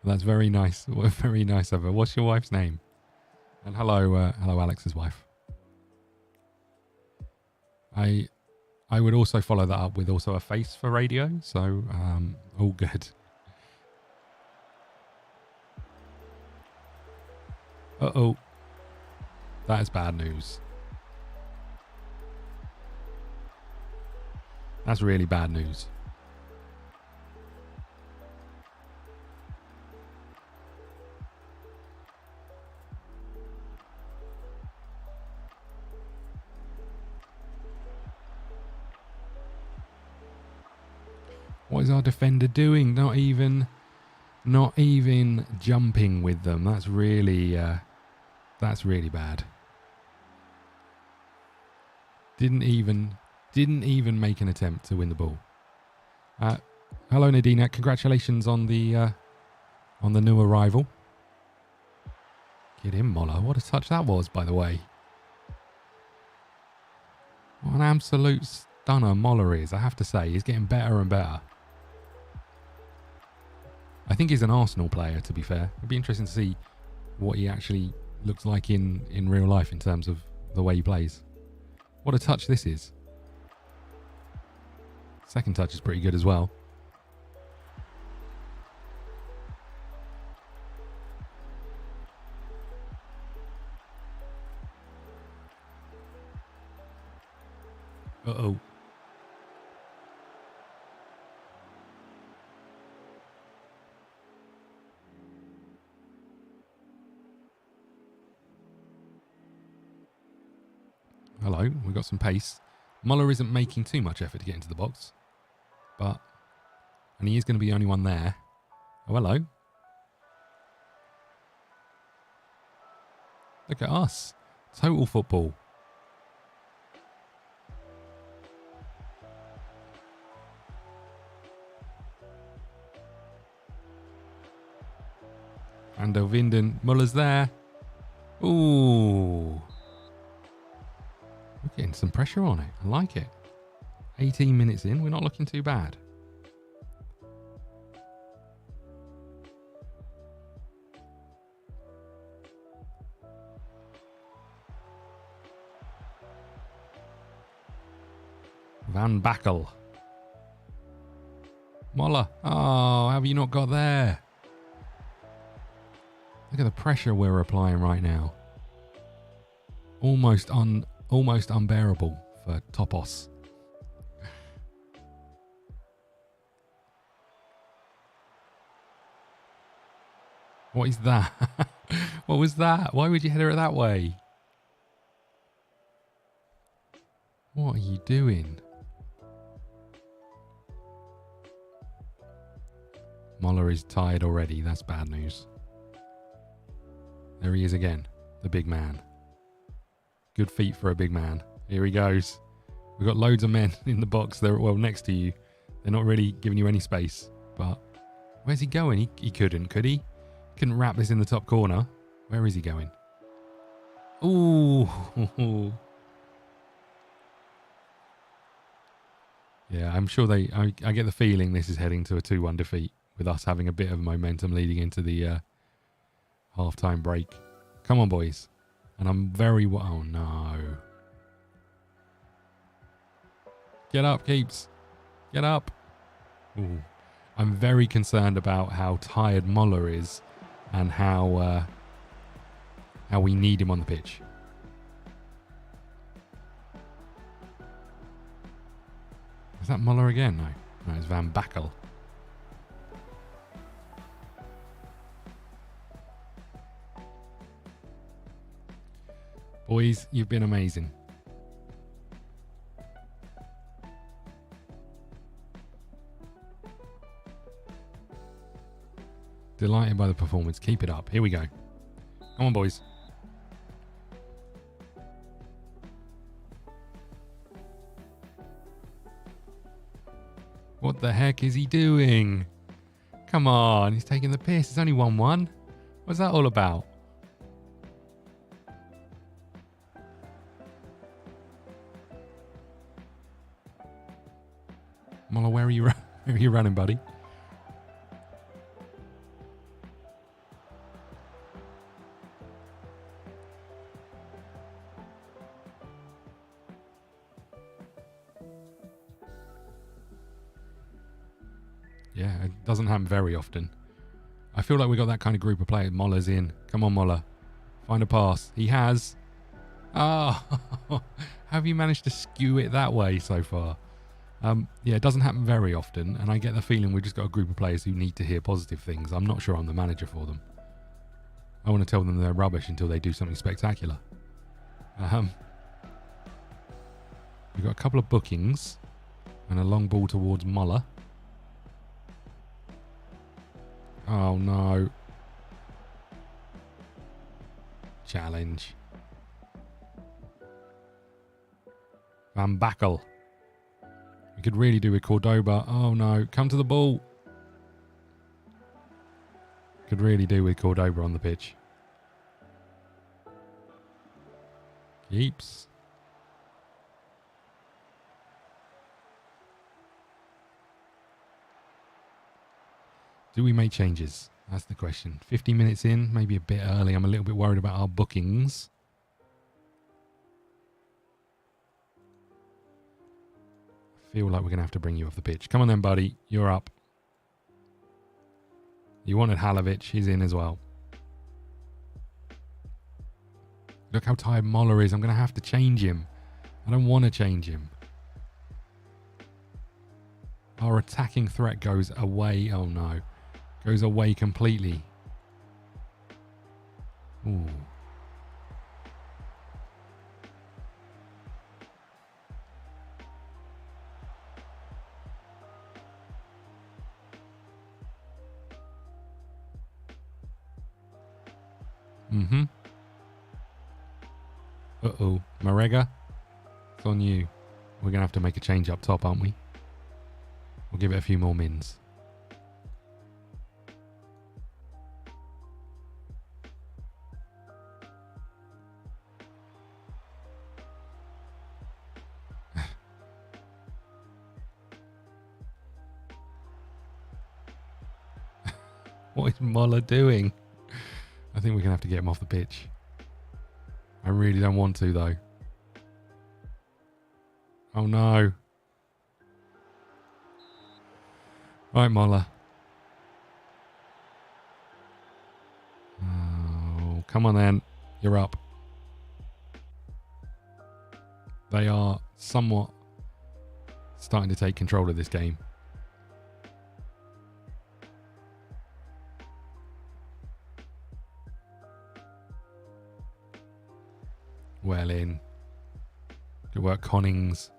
A: Well, that's very nice. Very nice of her. What's your wife's name? And hello Alex's wife. I would also follow that up with also a face for radio. So all good. Uh-oh. That is bad news. That's really bad news. What is our defender doing? Not even jumping with them. That's really bad. Didn't even make an attempt to win the ball. Hello, Nadina. Congratulations on the new arrival. Get in, Moller. What a touch that was, by the way. What an absolute stunner Moller is, I have to say. He's getting better and better. I think he's an Arsenal player, to be fair. It'd be interesting to see what he actually looks like in real life in terms of the way he plays. What a touch this is. Second touch is pretty good as well. Uh-oh. Hello, we've got some pace. Muller isn't making too much effort to get into the box. And he is going to be the only one there. Oh, hello. Look at us. Total football. Van der Vinden. Muller's there. Ooh. We're getting some pressure on it. I like it. 18 minutes in. We're not looking too bad. Van Bakkel. Moller. Oh, have you not got there? Look at the pressure we're applying right now. Almost unbearable for Topos. What is that? What was that? Why would you header it that way? What are you doing? Moller is tired already. That's bad news. There he is again. The big man. Good feet for a big man. Here he goes. We've got loads of men in the box. They're well next to you. They're not really giving you any space. But where's he going? He couldn't, could he? Couldn't wrap this in the top corner. Where is he going? Ooh. Yeah, I'm sure I get the feeling this is heading to a 2-1 defeat with us having a bit of momentum leading into the half-time break. Come on, boys. And I'm very... Oh, no. Get up, Keeps. Get up. Ooh. I'm very concerned about how tired Moller is and how we need him on the pitch. Is that Moller again? No. No, it's Van Bakkel. Boys, you've been amazing. Delighted by the performance. Keep it up. Here we go. Come on, boys. What the heck is he doing? Come on, he's taking the piss. It's only 1-1. What's that all about? Moller, where are you running, buddy? Yeah, it doesn't happen very often. I feel like we got that kind of group of players. Moller's in. Come on, Moller. Find a pass. He has. Oh, have you managed to skew it that way so far? Yeah, it doesn't happen very often, and I get the feeling we've just got a group of players who need to hear positive things. I'm not sure I'm the manager for them. I want to tell them they're rubbish until they do something spectacular. We've got a couple of bookings and a long ball towards Moller. Oh, no. Challenge. Van Bakel. We could really do with Cordoba. Oh, no. Come to the ball. Could really do with Cordoba on the pitch. Keeps. Do we make changes? That's the question. 50 minutes in, maybe a bit early. I'm a little bit worried about our bookings. I feel like we're going to have to bring you off the pitch. Come on then, buddy. You're up. You wanted Halovic. He's in as well. Look how tired Moller is. I'm going to have to change him. I don't want to change him. Our attacking threat goes away. Oh, no. Goes away completely. Ooh. Mm-hmm. Uh-oh. Marega, it's on you. We're going to have to make a change up top, aren't we? We'll give it a few more mins. What is Moller doing? I think we're going to have to get him off the pitch. I really don't want to, though. Oh, no. Right, Moller. Oh, come on, then. You're up. They are somewhat starting to take control of this game. Well in. Good work, Connings.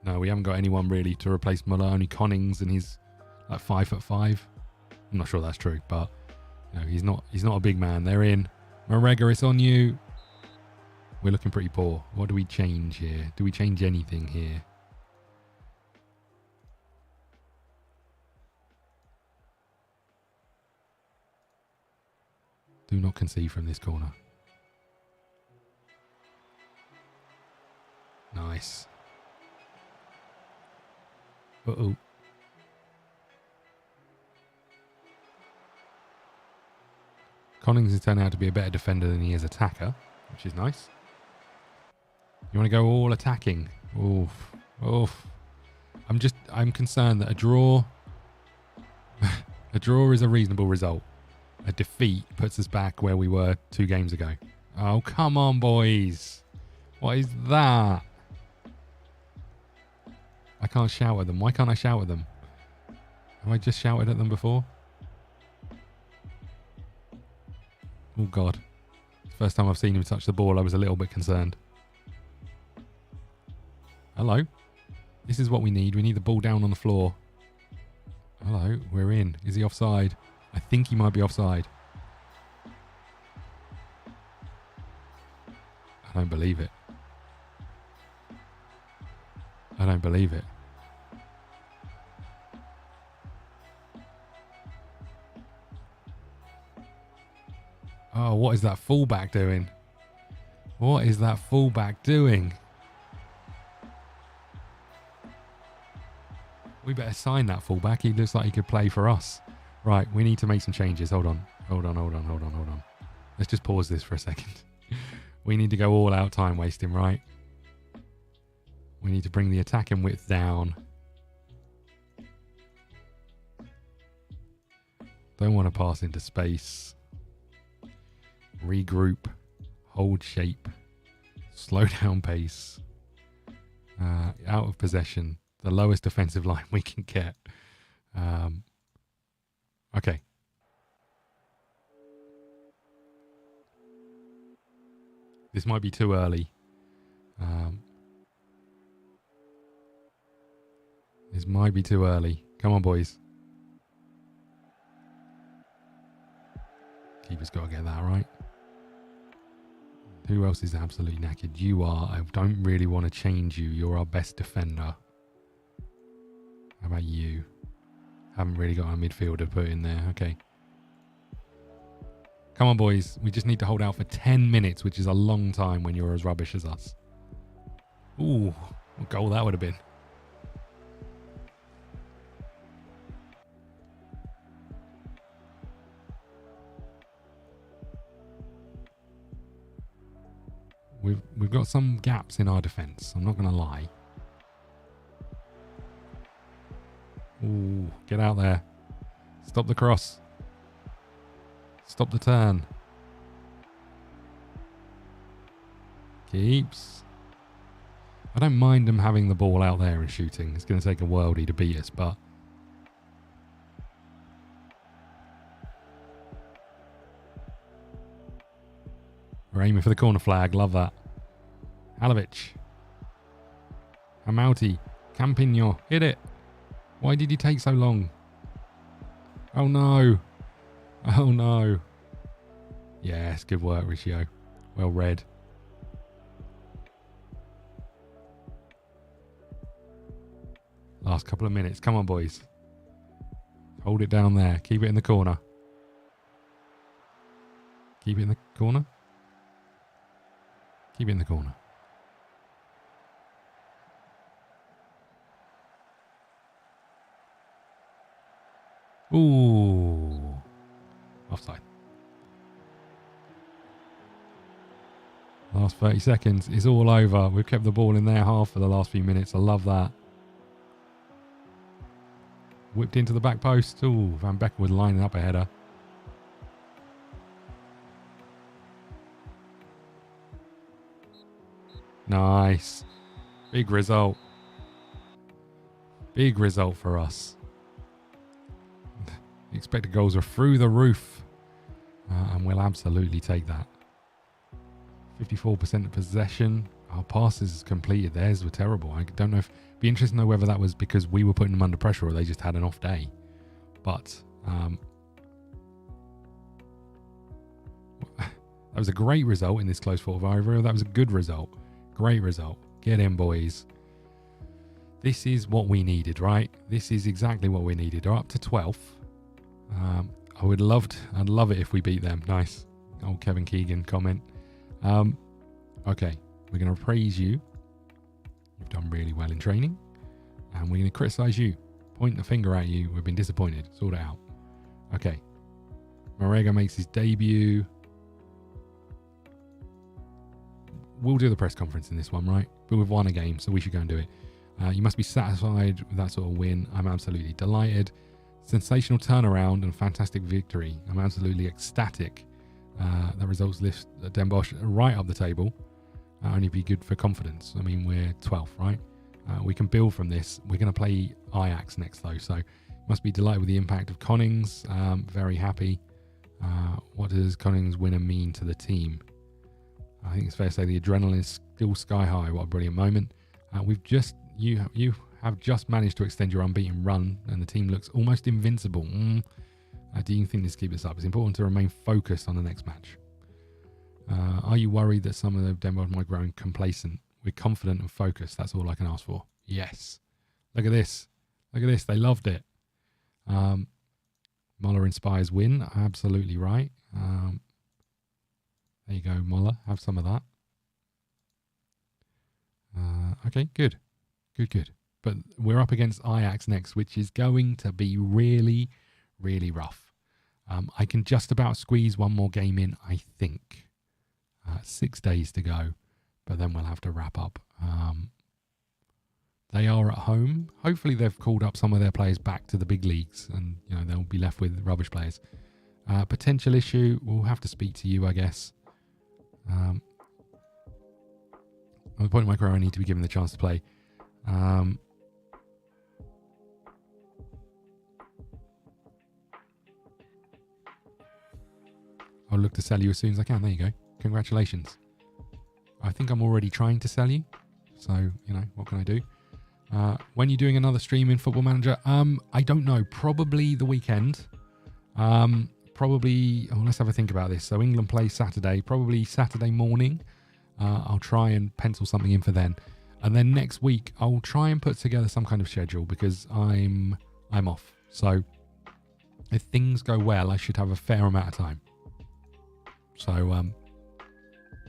A: No, we haven't got anyone really to replace Muller. Only Connings, and he's like 5'5". I'm not sure that's true, but you know, he's not a big man. They're in. Marega, it's on you. We're looking pretty poor. What do we change here? Do we change anything here? Do not concede from this corner. Nice. Uh-oh. Connings has turned out to be a better defender than he is attacker, which is nice. You want to go all attacking? Oof. Oof. I'm concerned that a draw is a reasonable result. A defeat puts us back where we were 2 games ago. Oh, come on, boys. What is that? I can't shout at them. Why can't I shout at them? Have I just shouted at them before? Oh, God. First time I've seen him touch the ball, I was a little bit concerned. Hello. This is what we need. We need the ball down on the floor. Hello. We're in. Is he offside? I think he might be offside. I don't believe it. I don't believe it. Oh, what is that fullback doing? What is that fullback doing? We better sign that fullback. He looks like he could play for us. Right, we need to make some changes. Hold on. Let's just pause this for a second. We need to go all out time wasting, right? We need to bring the attacking width down. Don't want to pass into space. Regroup. Hold shape. Slow down pace. Out of possession. The lowest defensive line we can get. Okay. This might be too early. This might be too early. Come on, boys. Keeper's got to get that right. Who else is absolutely knackered? You are. I don't really want to change you. You're our best defender. How about you? Haven't really got a midfielder to put in there. Okay. Come on, boys. We just need to hold out for 10 minutes, which is a long time when you're as rubbish as us. Ooh, what goal that would have been. We've got some gaps in our defence. I'm not going to lie. Ooh, get out there. Stop the cross. Stop the turn. Keeps. I don't mind them having the ball out there and shooting. It's going to take a worldie to beat us, but... We're aiming for the corner flag. Love that. Halovic. Hamauti. Campino. Hit it. Why did he take so long? Oh no. Oh no. Yes, good work, Riccio. Well read. Last couple of minutes. Come on, boys. Hold it down there. Keep it in the corner. Keep it in the corner. Keep it in the corner. Ooh. Offside. Last 30 seconds. It's all over. We've kept the ball in their half for the last few minutes. I love that. Whipped into the back post. Ooh, Van Beek was lining up a header. Nice. Big result. Big result for us. The expected goals are through the roof. And we'll absolutely take that. 54% of possession. Our passes completed. Theirs were terrible. I don't know if... It'd be interesting to know whether that was because we were putting them under pressure or they just had an off day. But... that was a great result in this close fought rivalry. That was a good result. Great result. Get in, boys. This is what we needed, right? This is exactly what we needed. We're up to 12th. I'd love it if we beat them. Nice. Old Kevin Keegan comment. Okay. We're going to praise you. You've done really well in training. And we're going to criticise you. Point the finger at you. We've been disappointed. Sort it out. Okay. Marega makes his debut. We'll do the press conference in this one, right? But we've won a game, so we should go and do it. You must be satisfied with that sort of win. I'm absolutely delighted. Sensational turnaround and fantastic victory. I'm absolutely ecstatic. That results lift Den Bosch right up the table. Only be good for confidence. I mean, we're 12th, right? We can build from this. We're going to play Ajax next, though, so must be delighted with the impact of Connings. Very happy. What does Connings winner mean to the team? I think it's fair to say the adrenaline is still sky high. What a brilliant moment. You have just managed to extend your unbeaten run and the team looks almost invincible. Do you think this keeps us up? It's important to remain focused on the next match. Are you worried that some of the demos might grow complacent? We're confident and focused. That's all I can ask for. Yes. Look at this. Look at this. They loved it. Muller inspires win. Absolutely right. There you go, Muller. Have some of that. Okay, good. Good. But we're up against Ajax next, which is going to be really, really rough. I can just about squeeze one more game in, I think. 6 days to go, but then we'll have to wrap up. They are at home. Hopefully they've called up some of their players back to the big leagues and they'll be left with rubbish players. Potential issue, we'll have to speak to you, I guess. At the point in my career, I need to be given the chance to play. I'll look to sell you as soon as I can. There you go. Congratulations. I think I'm already trying to sell you. So, what can I do? When you're doing another stream in Football Manager? I don't know. Probably the weekend. probably, let's have a think about this. So England plays Saturday, probably Saturday morning. I'll try and pencil something in for then. And then next week, I'll try and put together some kind of schedule because I'm off. So if things go well, I should have a fair amount of time. So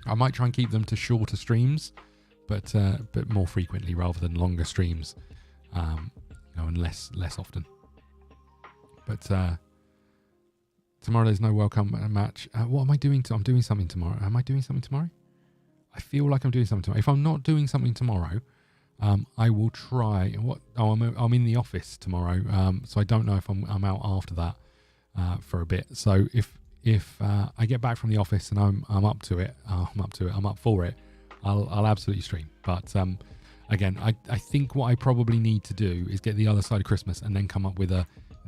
A: I might try and keep them to shorter streams, but more frequently rather than longer streams, and less often. But tomorrow there's no World Cup match. What am I doing? I'm doing something tomorrow. Am I doing something tomorrow? I feel like I'm doing something tomorrow. If I'm not doing something tomorrow, I will try. I'm in the office tomorrow, so I don't know if I'm out after that for a bit. So if I get back from the office and I'm up to it, I'm up for it, I'll absolutely stream. But again, I think what I probably need to do is get the other side of Christmas and then come up with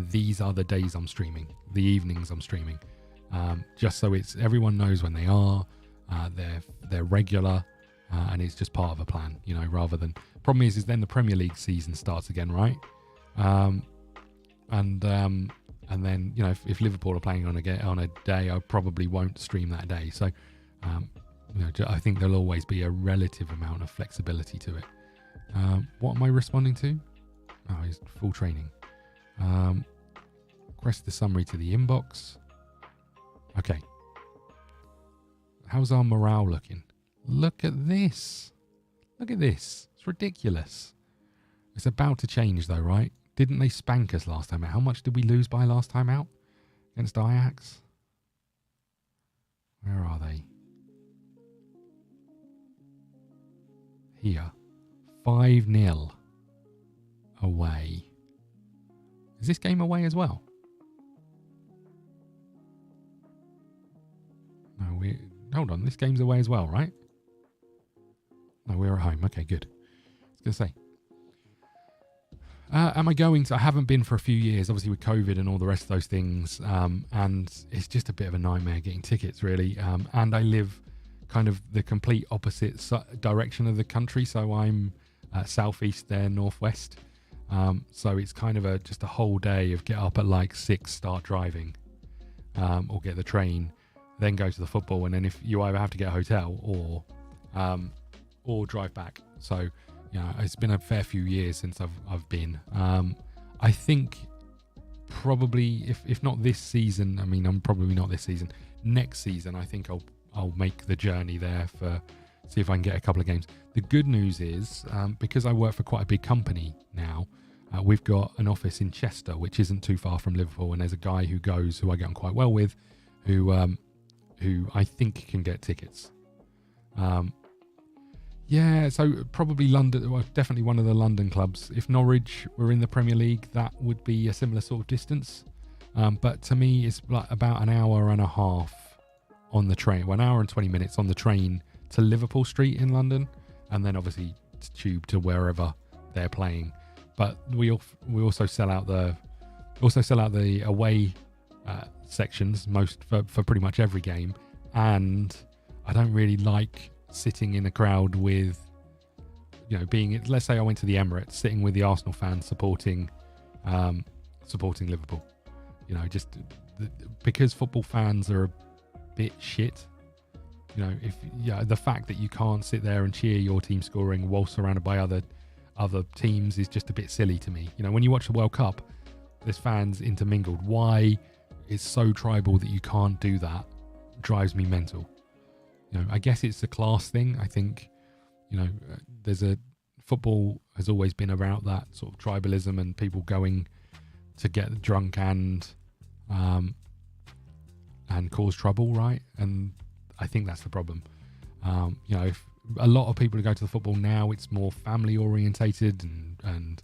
A: these are the days I'm streaming, the evenings I'm streaming, just so everyone knows when they are. They're regular, and it's just part of a plan, rather than... Problem is then the Premier League season starts again, right? And then, if Liverpool are playing on a day, I probably won't stream that day. So, I think there'll always be a relative amount of flexibility to it. What am I responding to? Oh, it's full training. Request the summary to the inbox. Okay. How's our morale looking? Look at this. Look at this. It's ridiculous. It's about to change though, right? Didn't they spank us last time out? How much did we lose by last time out against Ajax? Where are they? Here. 5-0 away. Is this game away as well? No, hold on, this game's away as well, right? No, we're at home. Okay, good. I was going to say. Am I going to... I haven't been for a few years, obviously with COVID and all the rest of those things. And it's just a bit of a nightmare getting tickets, really. And I live kind of the complete opposite direction of the country. So I'm southeast, there, northwest. So it's kind of just a whole day of get up at like 6, start driving, or get the train, then go to the football, and then if you either have to get a hotel or drive back. So it's been a fair few years since I've been. I think probably if not this season, I'm probably not this season. Next season, I think I'll make the journey there see if I can get a couple of games. The good news is because I work for quite a big company now. We've got an office in Chester, which isn't too far from Liverpool, and there's a guy who I get on quite well with, who I think can get tickets. So probably London, well, definitely one of the London clubs. If Norwich were in the Premier League, that would be a similar sort of distance. But to me, it's like about an hour and a half on the train, 1 hour and 20 minutes on the train to Liverpool Street in London, and then obviously tube to wherever they're playing. But we also sell out the away sections for pretty much every game, and I don't really like sitting in a crowd with, let's say I went to the Emirates, sitting with the Arsenal fans supporting Liverpool, because football fans are a bit shit. The fact that you can't sit there and cheer your team scoring while surrounded by other teams is just a bit silly to me. When you watch the World Cup, there's fans intermingled. Why it's so tribal that you can't do that drives me mental. I guess it's a class thing. I think, football has always been about that sort of tribalism and people going to get drunk and cause trouble, right? And I think that's the problem. If a lot of people who go to the football now, it's more family orientated and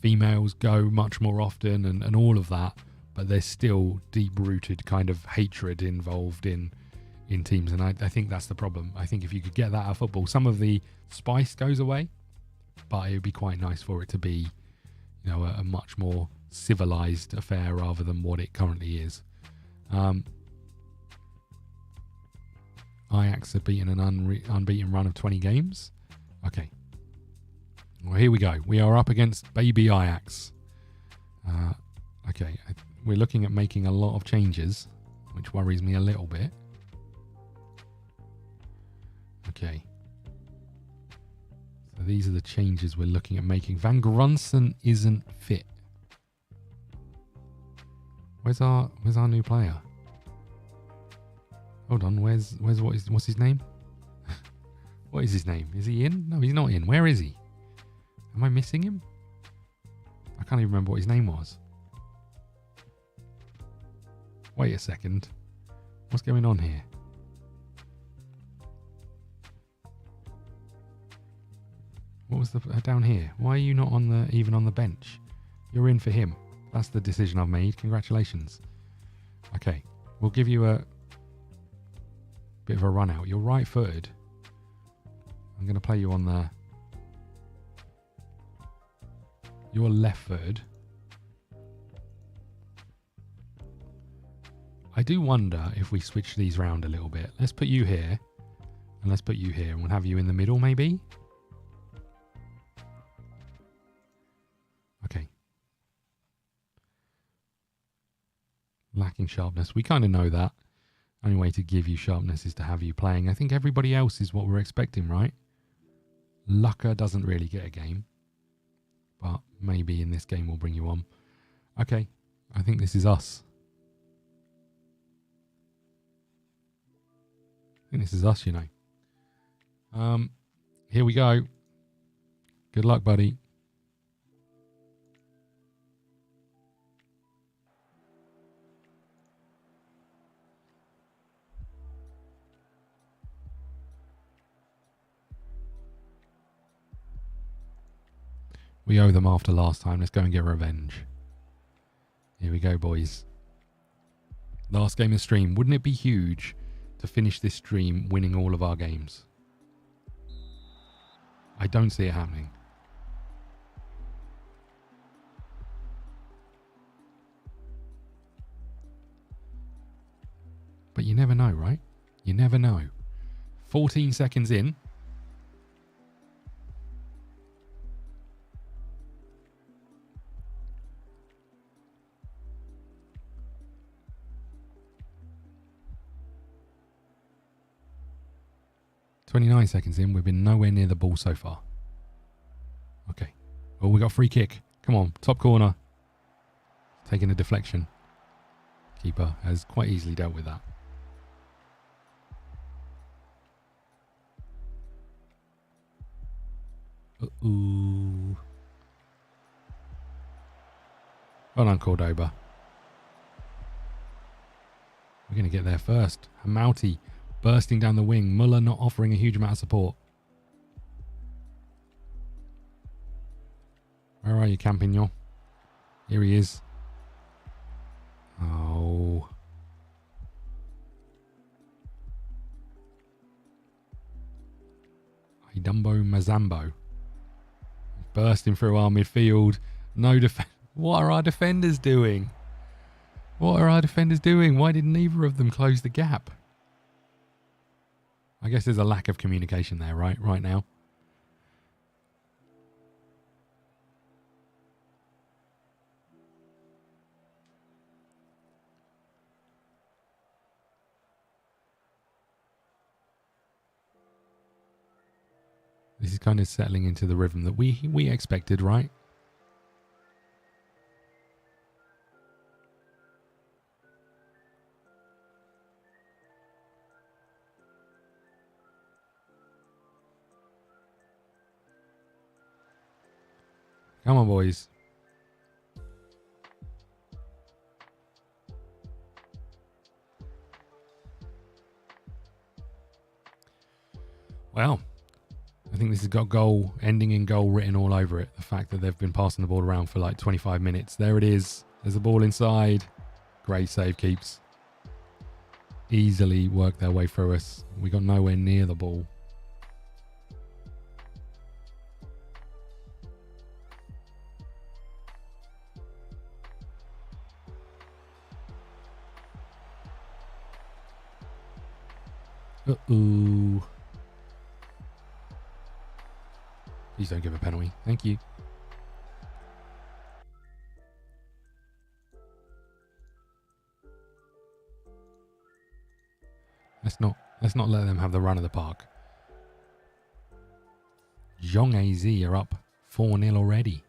A: females go much more often and all of that, but there's still deep rooted kind of hatred involved in teams, and I think that's the problem. I think if you could get that out of football, some of the spice goes away, but it would be quite nice for it to be a much more civilized affair rather than what it currently is. Ajax have beaten an unbeaten run of 20 games. Okay. Well, here we go. We are up against baby Ajax. Okay. we're looking at making a lot of changes, which worries me a little bit. Okay. So these are the changes we're looking at making. Van Grunsen isn't fit. Where's our new player? Hold on, what's his name? What is his name? Is he in? No, he's not in. Where is he? Am I missing him? I can't even remember what his name was. Wait a second. What's going on here? What was the down here? Why are you not even on the bench? You're in for him. That's the decision I've made. Congratulations. Okay, we'll give you a bit of a run out. You're right-footed. I'm going to play you on you're left-footed. I do wonder if we switch these round a little bit. Let's put you here, and let's put you here, and we'll have you in the middle, maybe? Okay. Lacking sharpness. We kind of know that. Only way to give you sharpness is to have you playing. I think everybody else is what we're expecting, right? Lucker doesn't really get a game, but maybe in this game we'll bring you on. Okay, I think this is us. I think this is us, you know. Here we go. Good luck, buddy. We owe them after last time. Let's go and get revenge. Here we go, boys. Last game of stream. Wouldn't it be huge to finish this stream winning all of our games? I don't see it happening. But you never know, right? You never know. 14 seconds in. .29 seconds in, we've been nowhere near the ball so far. Okay. Oh, we got a free kick. Come on, top corner. Taking a deflection. Keeper has quite easily dealt with that. Uh-oh. Well done, Cordoba. We're going to get there first. Hamauti bursting down the wing. Muller not offering a huge amount of support. Where are you, Campignon? Here he is. Oh. Dumbo Mazambo. Bursting through our midfield. No defense. What are our defenders doing? What are our defenders doing? Why did neither of them close the gap? I guess there's a lack of communication there, right now. This is kind of settling into the rhythm that we expected, right? Come on, boys. Well, I think this has got goal, ending in goal written all over it. The fact that they've been passing the ball around for like 25 minutes. There it is. There's a ball inside. Great save, Keeps. Easily worked their way through us. We got nowhere near the ball. Uh-oh. Please don't give a penalty. Thank you. Let's not let them have the run of the park. Zhong AZ are up 4-0 already.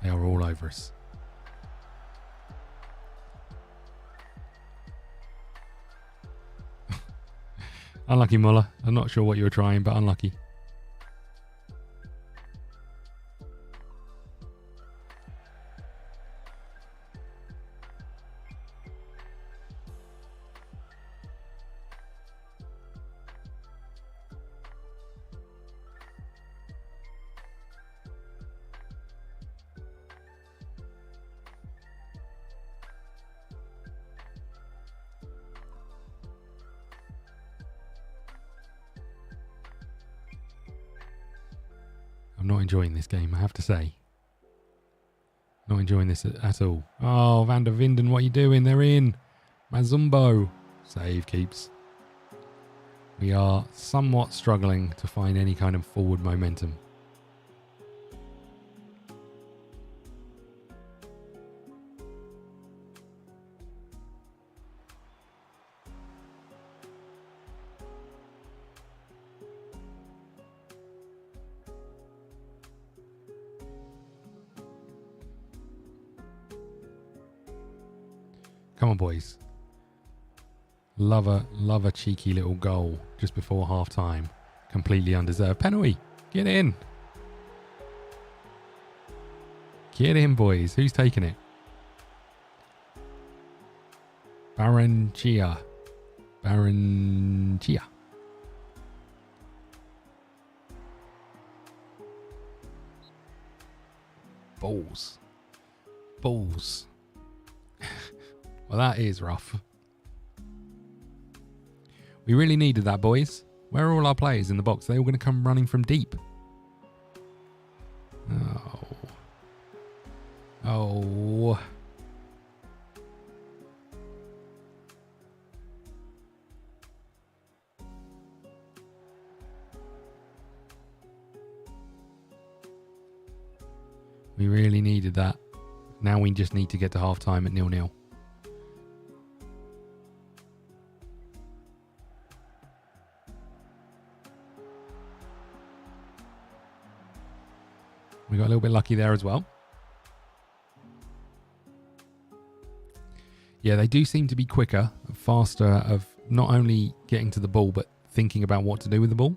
A: They are all over us. Unlucky, Muller. I'm not sure what you were trying, but unlucky. I'm not enjoying this game, I have to say. Not enjoying this at all. Oh, Van der Vinden, what are you doing? They're in. Mazumbo. Save keeps. We are somewhat struggling to find any kind of forward momentum. Come on, boys. Love a cheeky little goal just before half time. Completely undeserved. Penalty. Get in. Get in, boys. Who's taking it? Barrenechea. Balls. Well, that is rough. We really needed that, boys. Where are all our players in the box? Are they all going to come running from deep? Oh. We really needed that. Now we just need to get to half time at 0-0. We got a little bit lucky there as well. Yeah, they do seem to be quicker, faster of not only getting to the ball, but thinking about what to do with the ball.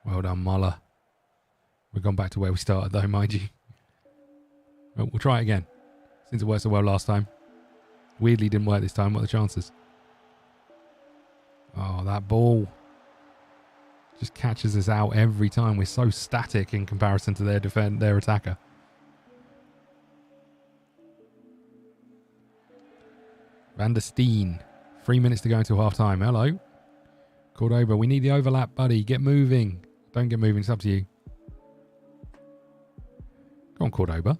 A: Well done, Muller. We've gone back to where we started, though, mind you. Well, we'll try it again. Since it worked so well last time. Weirdly didn't work this time. What are the chances? Oh, that ball just catches us out every time. We're so static in comparison to their attacker. Van der Steen. 3 minutes to go until half time. Hello. Cordoba, we need the overlap, buddy. Get moving. Don't get moving. It's up to you. Go on, Cordoba.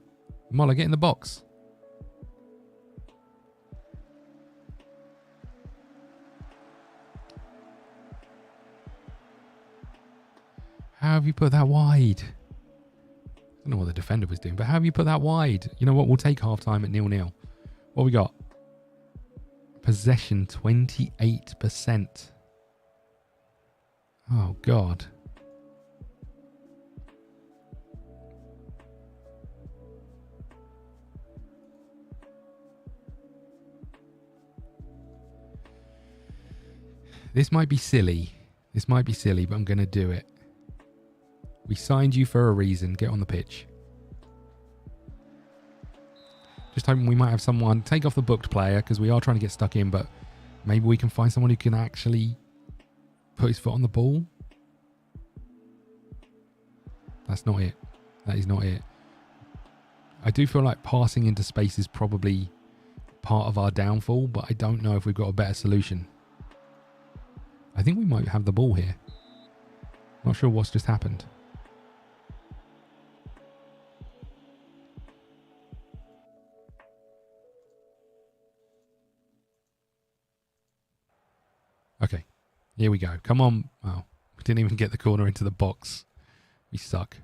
A: Muller, get in the box. How have you put that wide? I don't know what the defender was doing, but how have you put that wide? You know what? We'll take half time at 0-0. What we got? Possession 28%. Oh, God. This might be silly. But I'm going to do it. We signed you for a reason. Get on the pitch. Just hoping we might have someone take off the booked player because we are trying to get stuck in, but maybe we can find someone who can actually put his foot on the ball. That's not it. That is not it. I do feel like passing into space is probably part of our downfall, but I don't know if we've got a better solution. I think we might have the ball here. Not sure what's just happened. Okay, here we go. Come on. Oh, we didn't even get the corner into the box. We suck.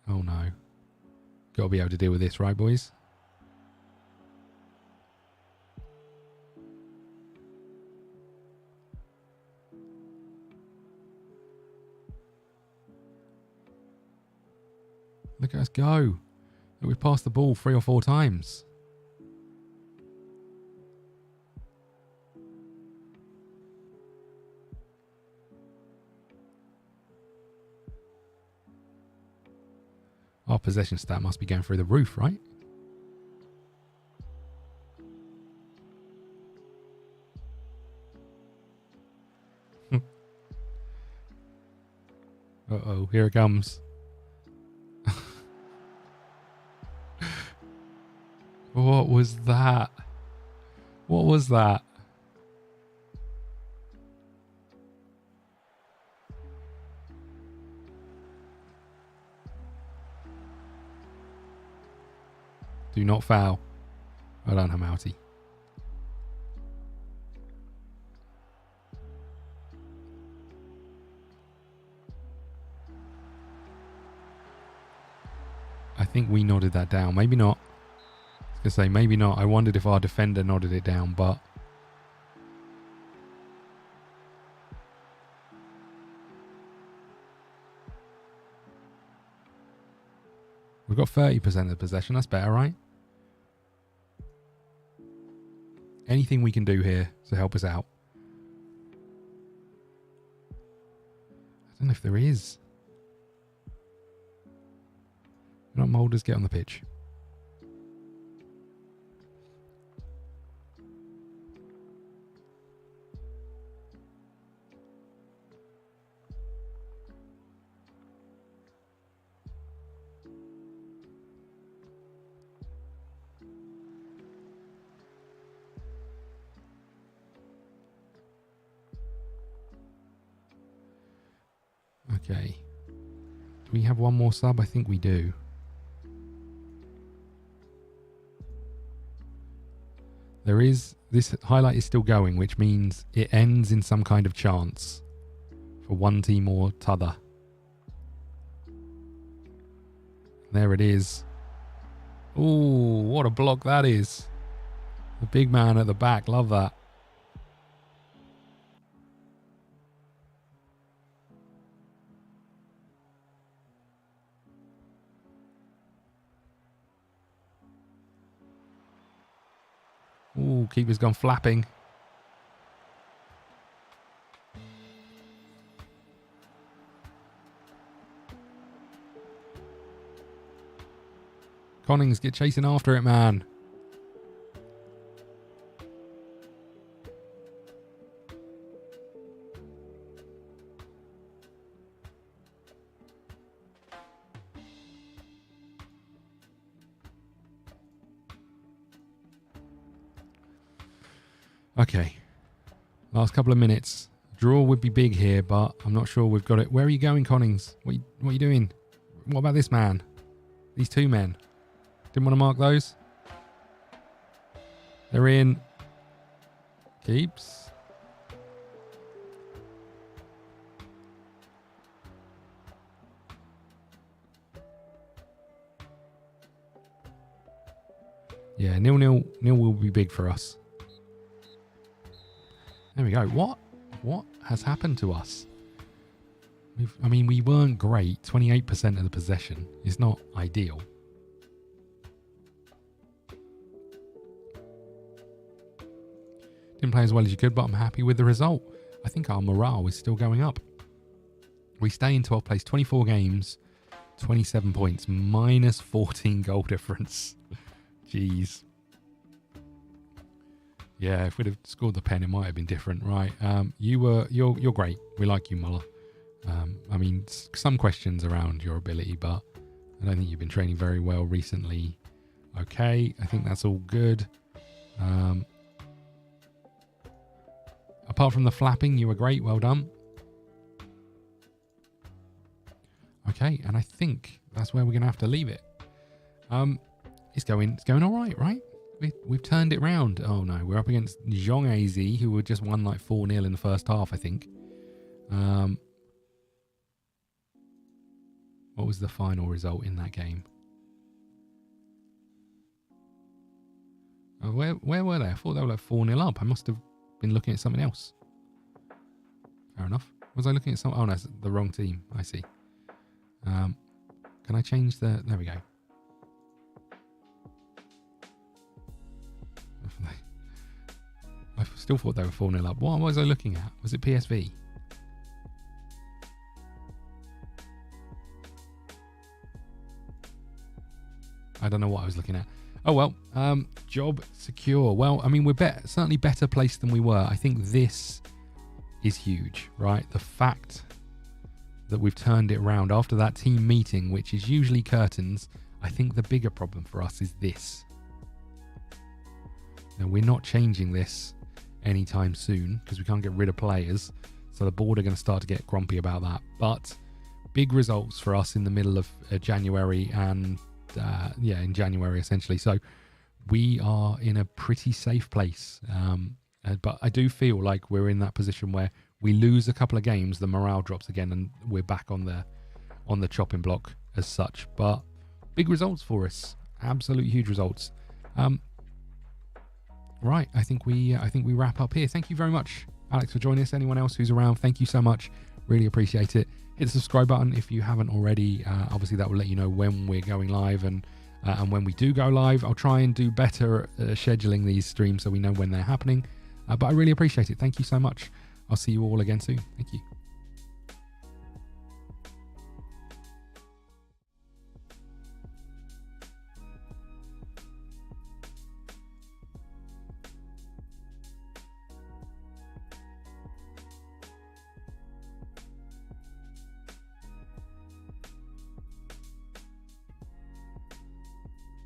A: Oh no. Got to be able to deal with this, right, boys? Look at us go. We've passed the ball 3 or 4 times. Our possession stat must be going through the roof, right? Uh-oh, here it comes. What was that? What was that? Do not foul. Well done, Hamouty. I think we nodded that down. Maybe not. I was going to say, maybe not. I wondered if our defender nodded it down, but... We've got 30% of the possession. That's better, right? Anything we can do here to help us out. I don't know if there is. Not Moulders, get on the pitch. Okay. Do we have one more sub? I think we do. There is... This highlight is still going, which means it ends in some kind of chance for one team or t'other. There it is. Ooh, what a block that is. The big man at the back. Love that. Ooh, keeper's gone flapping. Connings, get chasing after it, man. Okay. Last couple of minutes. Draw would be big here, but I'm not sure we've got it. Where are you going, Connings? What are you doing? What about this man? These 2 men. Didn't want to mark those. They're in. Keeps. Yeah, 0-0 will be big for us. There we go. What has happened to us? I mean, we weren't great. 28% of the possession is not ideal. Didn't play as well as you could, but I'm happy with the result. I think our morale is still going up. We stay in 12th place, 24 games, 27 points, minus 14 goal difference. Jeez. Yeah, if we'd have scored the pen, it might have been different, right? You're great. We like you, Muller. I mean, some questions around your ability, but I don't think you've been training very well recently. Okay, I think that's all good. Apart from the flapping, you were great. Well done. Okay, and I think that's where we're going to have to leave it. It's going all right? We've turned it round. Oh no, we're up against Zhonghazi, who had just won like 4-0 in the first half, I think. What was the final result in that game? Oh, where were they? I thought they were like 4-0 up. I must have been looking at something else. Fair enough. Was I looking at something? Oh no, it's the wrong team. I see. Can I change the... There we go. I still thought they were 4-0 up. What was I looking at? Was it PSV? I don't know what I was looking at. Oh well, job secure. Well, I mean, we're certainly better placed than we were. I think this is huge, right? The fact that we've turned it around after that team meeting, which is usually curtains. I think the bigger problem for us is this. Now, we're not changing this anytime soon because we can't get rid of players. So the board are going to start to get grumpy about that. But big results for us in the middle of January and in January essentially. So we are in a pretty safe place. But I do feel like we're in that position where we lose a couple of games, the morale drops again, and we're back on the chopping block as such. But big results for us, absolute huge results. Right, I think we wrap up here. Thank you very much, Alex, for joining us. Anyone else who's around, thank you so much. Really appreciate it. Hit the subscribe button if you haven't already. Obviously, that will let you know when we're going live and when we do go live. I'll try and do better at scheduling these streams so we know when they're happening. But I really appreciate it. Thank you so much. I'll see you all again soon. Thank you.